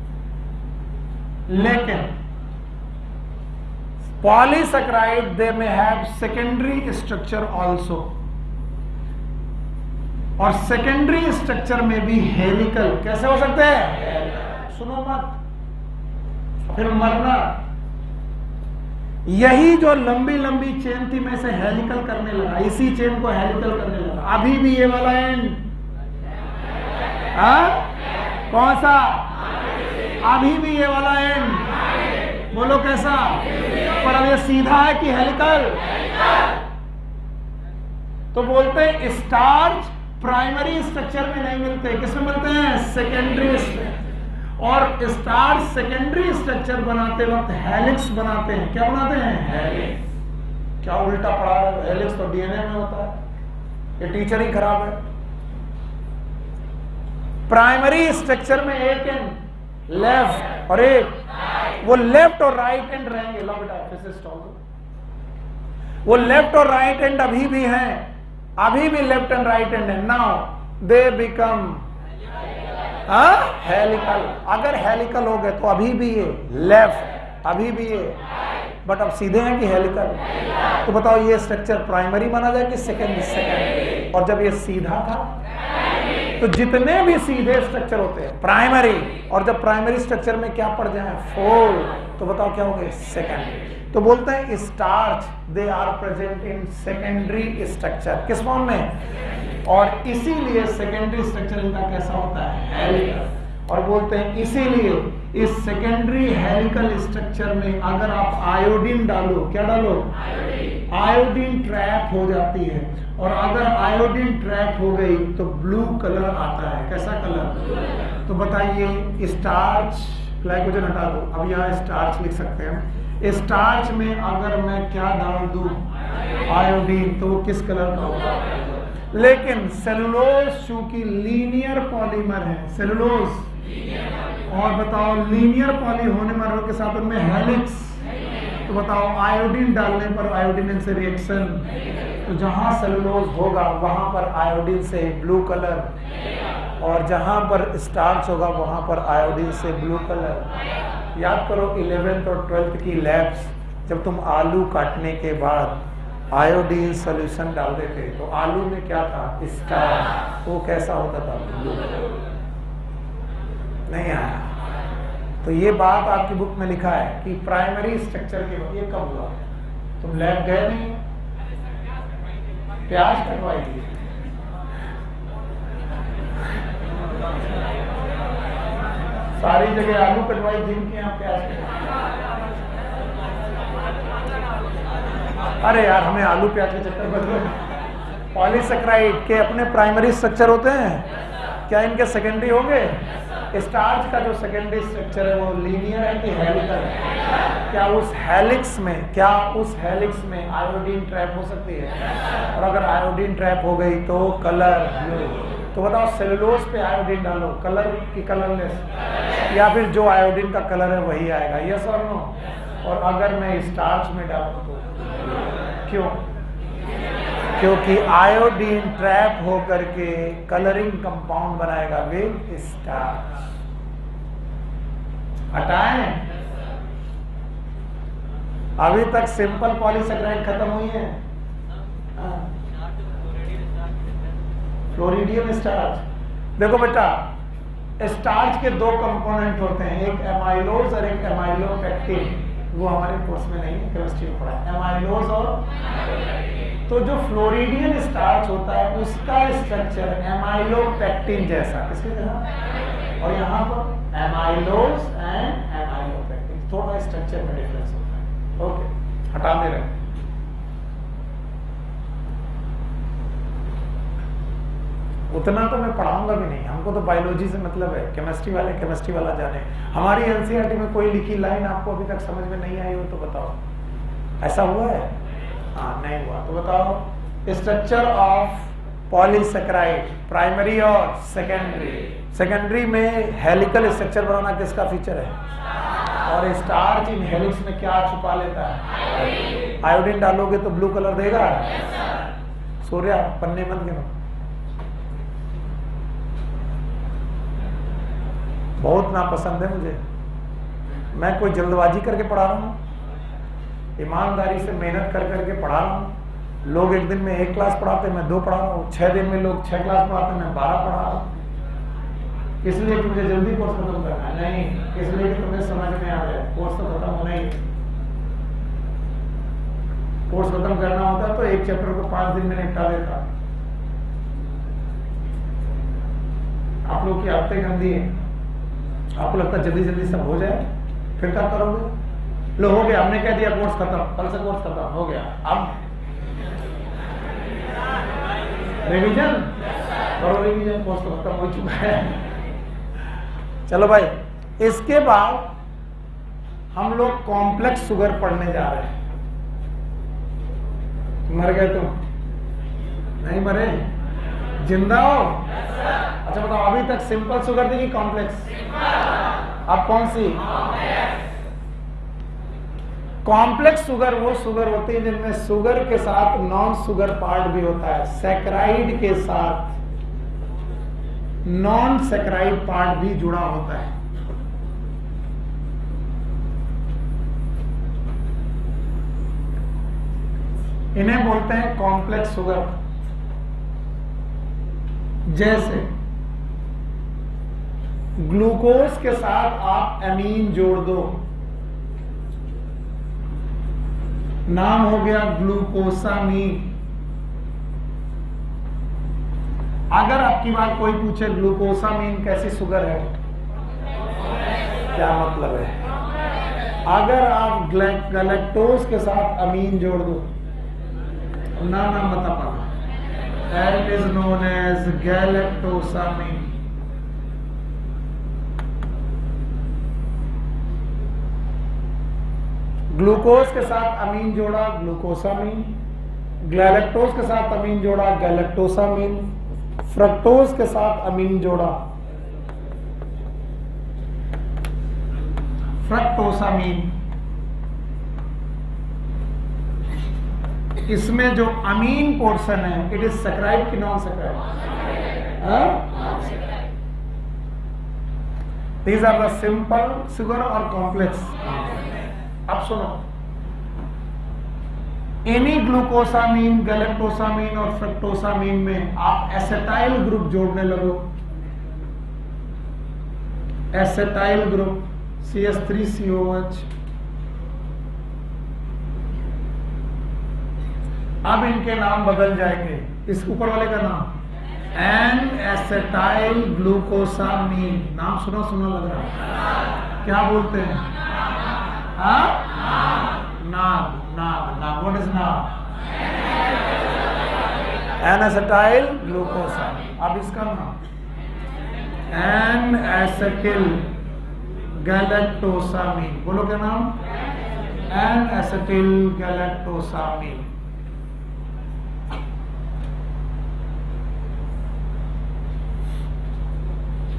[SPEAKER 1] लेकिन पॉलीसेकेराइड दे में हैव सेकेंडरी स्ट्रक्चर आल्सो, और सेकेंडरी स्ट्रक्चर में भी हेलिकल। कैसे हो सकते हैं? सुनो मत फिर मरना। यही जो लंबी लंबी चेन थी मैं इसे हेलिकल करने लगा, इसी चेन को हेलिकल करने लगा। अभी भी ये वाला एंड कौन सा? अभी भी ये वाला एंड, बोलो कैसा? पर अब ये सीधा है कि हेलिकल? तो बोलते हैं स्टार्च प्राइमरी स्ट्रक्चर में नहीं मिलते, किसमें मिलते हैं? सेकेंडरी। और स्टार्च सेकेंडरी स्ट्रक्चर बनाते वक्त हेलिक्स बनाते हैं। क्या बनाते हैं? हेलिक्स। क्या उल्टा पड़ा है? हेलिक्स तो डीएनए में होता है, ये टीचर ही खराब है। प्राइमरी स्ट्रक्चर में एक एंड लेफ्ट और एक, वो लेफ्ट और राइट एंड रहेंगे। लो बेटा फिर से स्टॉप दो। वो लेफ्ट और राइट एंड अभी भी हैं, अभी भी लेफ्ट एंड राइट एंड है। Now they become helical. अगर हेलिकल हो गए तो अभी भी ये लेफ्ट, अभी भी ये, बट अब सीधे हैं कि हेलिकल? तो बताओ ये स्ट्रक्चर प्राइमरी माना जाए कि सेकेंडरी? सेकेंडरी। और जब ये सीधा था तो जितने भी सीधे स्ट्रक्चर होते हैं प्राइमरी, और जब प्राइमरी स्ट्रक्चर में क्या पड़ जाए 4, तो बताओ क्या हो गए सेकेंडरी। तो बोलते हैं starch they are present in secondary structure, किस फॉर्म में, और इसीलिए सेकेंडरी स्ट्रक्चर इनका कैसा होता है हेलिकल। और बोलते हैं इसीलिए इस सेकेंडरी हेलिकल स्ट्रक्चर में अगर आप आयोडीन डालो, क्या डालो, आयोडीन ट्रैप हो जाती है, और अगर आयोडीन ट्रैप हो गई तो ब्लू कलर आता है, कैसा कलर। तो बताइए स्टार्च, ग्लाइकोजन हटा दो, अब यहाँ स्टार्च लिख सकते हैं, स्टार्च में अगर मैं क्या डाल दूं आयोडीन, तो वो किस कलर का होगा। लेकिन सेलुलोज चूंकि लीनियर पॉलीमर है, सेलुलोज, और बताओ लीनियर पॉली होने मरों के साथ उनमें हेलिक्स, तो बताओ आयोडीन डालने पर आयोडीन से रिएक्शन, तो जहां सेलुलोज होगा वहां पर आयोडीन से ब्लू कलर, और जहां पर स्टार्च होगा वहां पर आयोडीन से ब्लू कलर। याद करो 11th और 12th की लैब्स, जब तुम आलू काटने के बाद आयोडीन सोल्यूशन डालते थे तो आलू में क्या था स्टार्च, वो कैसा होता था ब्लू, नहीं आया। तो ये बात आपकी बुक में लिखा है कि प्राइमरी स्ट्रक्चर के, ये कब हुआ, तुम लैब गए नहीं, प्याज कटवाई थी, सारी जगह आलू कटवाई, जिनके यहाँ प्याज। अरे यार हमें आलू प्याज के चक्कर में, पॉलीसेकेराइड के अपने प्राइमरी स्ट्रक्चर होते हैं, क्या इनके सेकेंडरी होंगे। स्टार्च का जो सेकेंडरी स्ट्रक्चर है वो लीनियर है कि हेलिकल है, क्या उस हेलिक्स में आयोडीन ट्रैप हो सकती है, और अगर आयोडीन ट्रैप हो गई तो कलर ब्लू। तो बताओ सेलुलोज पे आयोडीन डालो, कलर की कलरलेस, या फिर जो आयोडीन का कलर है वही आएगा, यस और नो। और अगर मैं स्टार्च में डालूं तो क्यों, क्योंकि आयोडीन ट्रैप होकर के कलरिंग कंपाउंड बनाएगा विद स्टार्च। हटाएं, अभी तक सिंपल पॉलीसेकेराइड खत्म हुई है, फ्लोरिडियम स्टार्च। देखो बेटा स्टार्च के दो कंपोनेंट होते हैं, एक एमाइलोज और एक एमाइलोपेक्टिन, वो हमारे कोर्स में नहीं है, केमिस्ट्री में पढ़ा है, एमाइलोज और। तो जो फ्लोरिडियन स्टार्च होता है उसका स्ट्रक्चर एमाइलोपेक्टिन जैसा, किसके जैसा, और यहाँ पर एमाइलोज एंड एमाइलोपेक्टिन, थोड़ा स्ट्रक्चर में डिफरेंस होता है। ओके, हटा दे रहे, उतना तो मैं पढ़ाऊंगा भी नहीं, हमको तो बायोलॉजी से मतलब है, केमिस्ट्री वाले केमिस्ट्री वाला जाने। हमारी एनसीईआरटी में कोई लिखी लाइन आपको अभी तक समझ में नहीं आई हो तो बताओ, ऐसा हुआ है? हाँ नहीं हुआ तो बताओ। स्ट्रक्चर ऑफ पॉलीसेकेराइड प्राइमरी और सेकेंडरी, सेकेंडरी में हेलिकल स्ट्रक्चर बनाना किसका फीचर है, और स्टार्च इन हेलिक्स में क्या छुपा लेता है, आयोडीन डालोगे तो ब्लू कलर देगा। सूर्या पन्ने मत गिनो, बहुत नापसंद है मुझे, मैं कोई जल्दबाजी करके पढ़ा रहा हूँ, ईमानदारी से मेहनत कर करके पढ़ा रहा हूँ। लोग एक दिन में 1 क्लास पढ़ाते, मैं 2 पढ़ा रहा हूँ, 6 दिन में लोग 6 क्लास पढ़ाते, मैं 12 पढ़ा रहा हूँ। इसलिए कि मुझे जल्दी कोर्स खत्म करना है, नहीं, इसलिए कि तुम्हें समझ में आ जाए, कोर्स तो खत्म होना ही। कोर्स खत्म करना होता तो एक चैप्टर को 5 दिन में निपटा देता। आप लोग की आदतें गंदी है, आपको लगता है जल्दी जल्दी सब हो जाए, फिर क्या करोगे। लो हो गया, हमने कह दिया कोर्स खत्म, कल से कोर्स खत्म हो गया, अब रिवीजन करो, रिवीजन, कोर्स तो खत्म हो चुका है। चलो भाई, इसके बाद हम लोग कॉम्प्लेक्स शुगर पढ़ने जा रहे हैं। मर गए तुम? नहीं मरे, जिंदा हो? अच्छा बताओ, अभी तक सिंपल शुगर थी कि कॉम्प्लेक्स? अब कौन सी? कॉम्प्लेक्स शुगर वो शुगर होती है जिनमें शुगर के साथ नॉन शुगर पार्ट भी होता है, सैकराइड के साथ नॉन सैकराइड पार्ट भी जुड़ा होता है। इन्हें बोलते हैं कॉम्प्लेक्स शुगर। जैसे ग्लूकोज के साथ आप एमीन जोड़ दो, नाम हो गया ग्लूकोसामीन। अगर आपकी बात कोई पूछे ग्लूकोसामीन कैसी शुगर है, क्या मतलब है? अगर आप गैलेक्टोज के साथ अमीन जोड़ दो, नाम बता पाना, it is known as galactosamine. Glucose के साथ अमीन जोड़ा ग्लूकोसामीन, गैलेक्टोज के साथ अमीन जोड़ा गैलेक्टोसामीन, फ्रक्टोज के साथ अमीन जोड़ा फ्रक्टोसामीन। इसमें जो अमीन पोर्शन है इट इज सैकराइड कि non saccharide? These are the simple sugar और कॉम्प्लेक्स। अब सुनो, एनी ग्लूकोसामीन, गैलेक्टोसामीन और फ्रक्टोसामीन में आप एसेटाइल ग्रुप जोड़ने लगो, एसेटाइल ग्रुप CH3COH। अब इनके नाम बदल जाएंगे, इस ऊपर वाले का नाम एन एसेटाइल ग्लूकोसामीन। नाम सुनो सुनो लग रहा है, क्या बोलते हैं? NAG, NAG, NAG. What is NAG? N acetyl glucosamine. अब इसका नाम एन एसेटिल गैलेक्टोसामीन। बोलो क्या नाम? N acetyl galactosamine.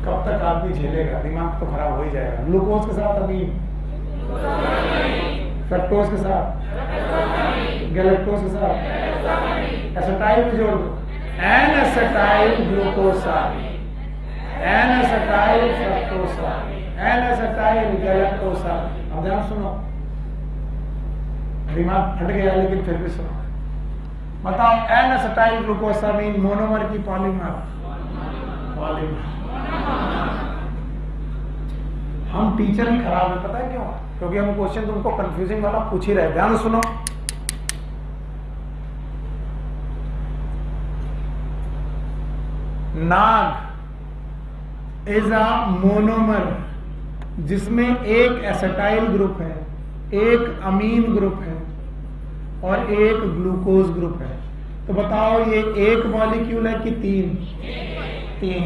[SPEAKER 1] कब तक आदमी झेलेगा? दिमाग तो खराब हो ही जाएगा। ग्लूकोज के साथ अमीन, फ्रक्टोज के साथ, गैलेक्टोज के साथ एसेटाइल भी जोड़ दो, N acetyl glucosamine, N acetyl fructosamine, N acetyl galactosamine. अब ध्यान सुनो, दिमाग फट गया लेकिन फिर भी सुनो। बताओ, एन एसेटाइल ग्लूकोसामीन मोनोमर की पॉलीमर? पॉलीमर। हम टीचर ही खराब है, पता है क्यों? क्योंकि हम क्वेश्चन तुमको कंफ्यूजिंग वाला पूछ ही रहे। ध्यान सुनो, नाग इज अ मोनोमर जिसमें एक एसेटाइल ग्रुप है, एक अमीन ग्रुप है और एक ग्लूकोज ग्रुप है। तो बताओ ये एक मॉलिक्यूल है कि तीन? तीन।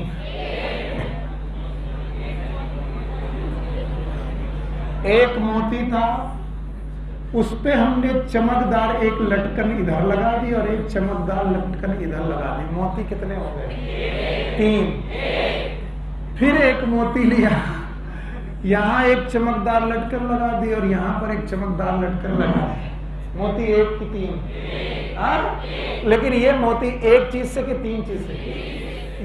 [SPEAKER 1] एक मोती था, उस पे हमने चमकदार एक लटकन इधर लगा दी और एक चमकदार लटकन इधर लगा दी। मोती कितने हो गए? तीन। फिर एक मोती लिया, यहां एक चमकदार लटकन लगा दी और यहां पर एक चमकदार लटकन लगा दी। मोती एक की तीन। लेकिन ये मोती एक चीज से कि तीन चीज से?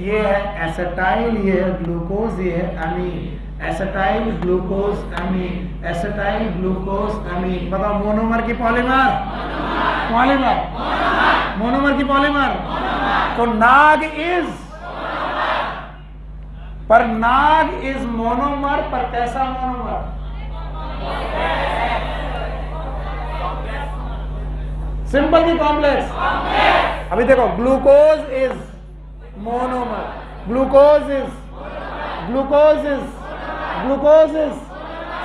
[SPEAKER 1] ये है एसेटाइल, ये है ग्लूकोज, ये है अमीन। एसेटाइल ग्लूकोज अमीन, एसेटाइल ग्लूकोज अमीन। बताओ, मोनोमर की पॉलीमर? पॉलीमर। मोनोमर की पॉलीमर? तो नाग इज, पर नाग इज मोनोमर, पर कैसा मोनोमर? सिंपल की कॉम्प्लेक्स? अभी देखो, glucose is monomer, glucose is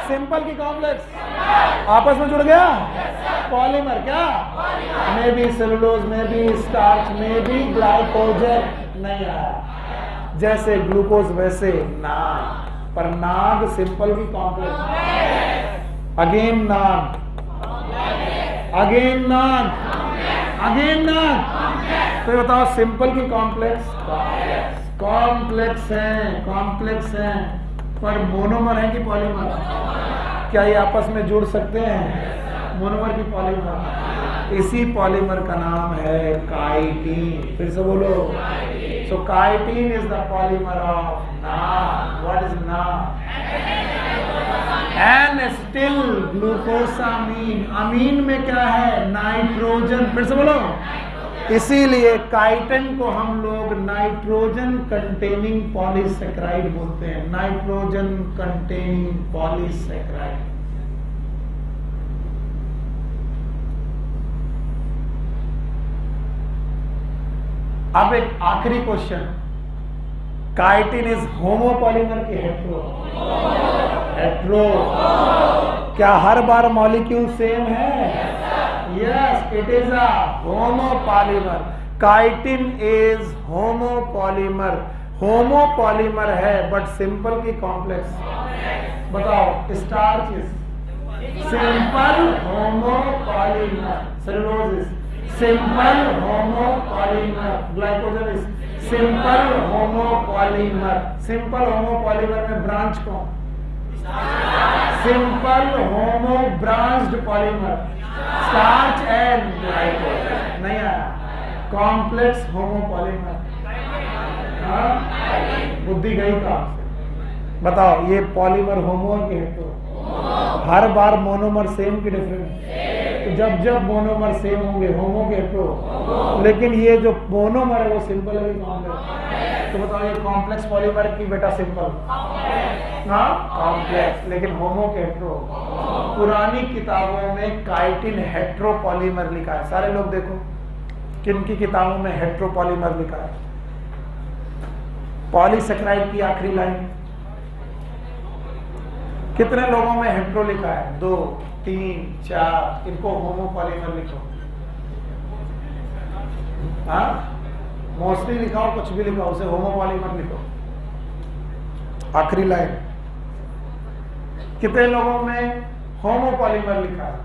[SPEAKER 1] simple की कॉम्प्लेक्स आपस में जुड़ गया। पॉलीमर क्या? May be cellulose, may be starch, may be glycogen. नहीं आया। जैसे ग्लूकोज वैसे नाग, पर नाग सिंपल की कॉम्प्लेक्स। अगेन नाग, अगेन नाग, अगेन नाग। तो बताओ, सिंपल की कॉम्प्लेक्स? कॉम्प्लेक्स है, कॉम्प्लेक्स है, पर मोनोमर है कि पॉलीमर? क्या ये आपस में जुड़ सकते हैं? मोनोमर की पॉलीमर। इसी पॉलीमर का नाम है काइटिन। फिर से बोलो। So chitin is the polymer of NAG. What is NAG? N acetyl glucosamine. Amine में क्या है? नाइट्रोजन। फिर से बोलो। इसीलिए काइटिन को हम लोग नाइट्रोजन कंटेनिंग पॉलीसेक्राइड बोलते हैं, नाइट्रोजन कंटेनिंग पॉलीसेक्राइड। अब एक आखिरी क्वेश्चन, काइटिन इज होमोपॉलीमर की हेट्रो? हेट्रो। क्या हर बार मॉलिक्यूल सेम है? Yes, it is a homopolymer. Chitin is homopolymer. Homopolymer है बट सिंपल की कॉम्प्लेक्स? बताओ। Starch is simple homopolymer, cellulose simple homopolymer, glycogen is simple homopolymer. Simple homopolymer में branch कौन? Simple homo branched polymer, starch and glycogen. नहीं आया। Complex homopolymer, बुद्धि गई काम से। बताओ ये पॉलीमर होमो के हेट्रो? हर बार मोनोमर सेम की डिफरेंस? तो जब जब मोनोमर सेम होंगे होमो के हेट्रो, लेकिन ये जो मोनोमर है वो सिंपल है कॉम्प्लेक्स। तो बताओ ये कॉम्प्लेक्स पॉलीमर की बेटा सिंपल, हाँ कॉम्प्लेक्स, लेकिन होमो के हेट्रो। पुरानी किताबों में काइटिन हेट्रोपॉलीमर लिखा है। सारे लोग देखो किन की किताबों में हेट्रोपॉलीमर लिखा है। पॉलीसेक्राइड की आखिरी लाइन कितने लोगों में हेट्रो लिखा है? 2, 3, 4। इनको होमोपॉलीमर लिखो। हाँ मोस्टली लिखाओ, कुछ भी लिखाओ, उसे होमोपॉलीमर लिखो। आखिरी लाइन कितने लोगों में होमोपॉलीमर लिखा है?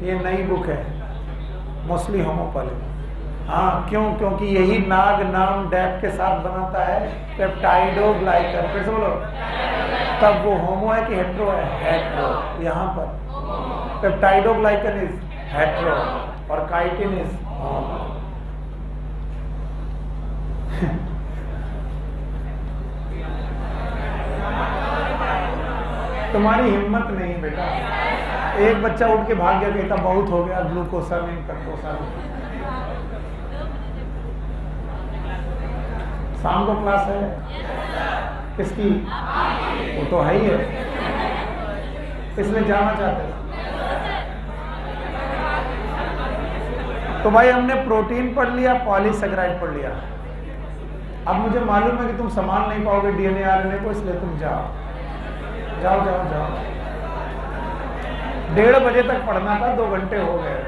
[SPEAKER 1] ये नई बुक है, मोस्टली होमोपॉलीमर। हाँ क्यों? क्योंकि यही नाग नाम डैप के साथ बनाता है पेप्टाइडोग्लाइकन। फिर से बोलो, तब वो होमो है कि हेट्रो है? हेट्रो। यहाँ पर पेप्टाइडोग्लाइकन इज हेट्रो और काइटिन इज होमो। तुम्हारी हिम्मत नहीं बेटा। एक बच्चा उठ के भाग गया, कहता बहुत हो गया, ग्लूकोसामिन कर्कोसामिन। शाम को क्लास है किसकी? वो तो है ही है, इसलिए जाना चाहते हैं। तो भाई हमने प्रोटीन पढ़ लिया, पॉलीसेक्राइड पढ़ लिया। अब मुझे मालूम है कि तुम संभाल नहीं पाओगे डीएनए आरएनए को, इसलिए तुम जाओ जाओ जाओ जाओ। 1:30 बजे तक पढ़ना था, 2 घंटे हो गए।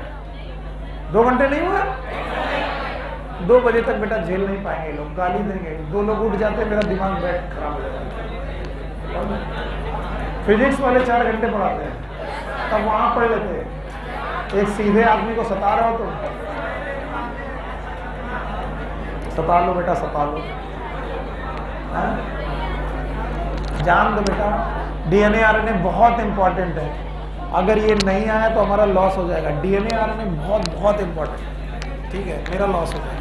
[SPEAKER 1] 2 घंटे नहीं हुए? 2 बजे तक बेटा झेल नहीं पाएंगे लोग, गाली देंगे। 2 लोग उठ जाते, मेरा दिमाग बैठ खराब हो जाता। फिजिक्स वाले 4 घंटे पढ़ाते हैं, तब वहां पढ़ लेते हैं। एक सीधे आदमी को सता रहे हो तो सता लो बेटा, सता लो। जान दो बेटा, डीएनए आरएनए बहुत इंपॉर्टेंट है। अगर ये नहीं आया तो हमारा लॉस हो जाएगा। डीएनए आरएनए बहुत बहुत इंपॉर्टेंट, ठीक है? मेरा लॉस हो जाएगा।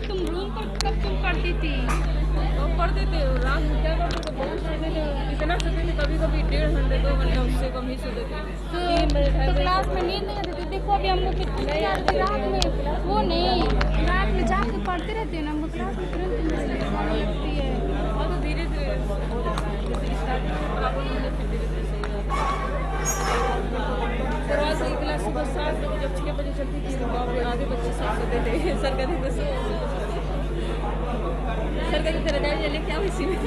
[SPEAKER 2] तुम रूम पर कब तुम पढ़ती थी? तो पढ़ते थे रात में, क्या करते थे, बहुत सोते थे, इतना सोते थे, कभी कभी 1.5 घंटे 2 घंटे उससे कम ही सोते थे। तो क्लास में नींद नहीं आती थी? देखो अभी हम लोग रात में वो नहीं, रात में जाके पढ़ते रहते हैं ना, हम क्लास में तुरंत नींद लगती है। और तो धीरे धीरे शुरुआत से क्लास सुबह 7 बजे जब 6 बजे चलती थी तो बाप रे आधे बच्चे सब सोते थे। सरकारी तो सरकारी तरह जाए लेके आओ इसी में।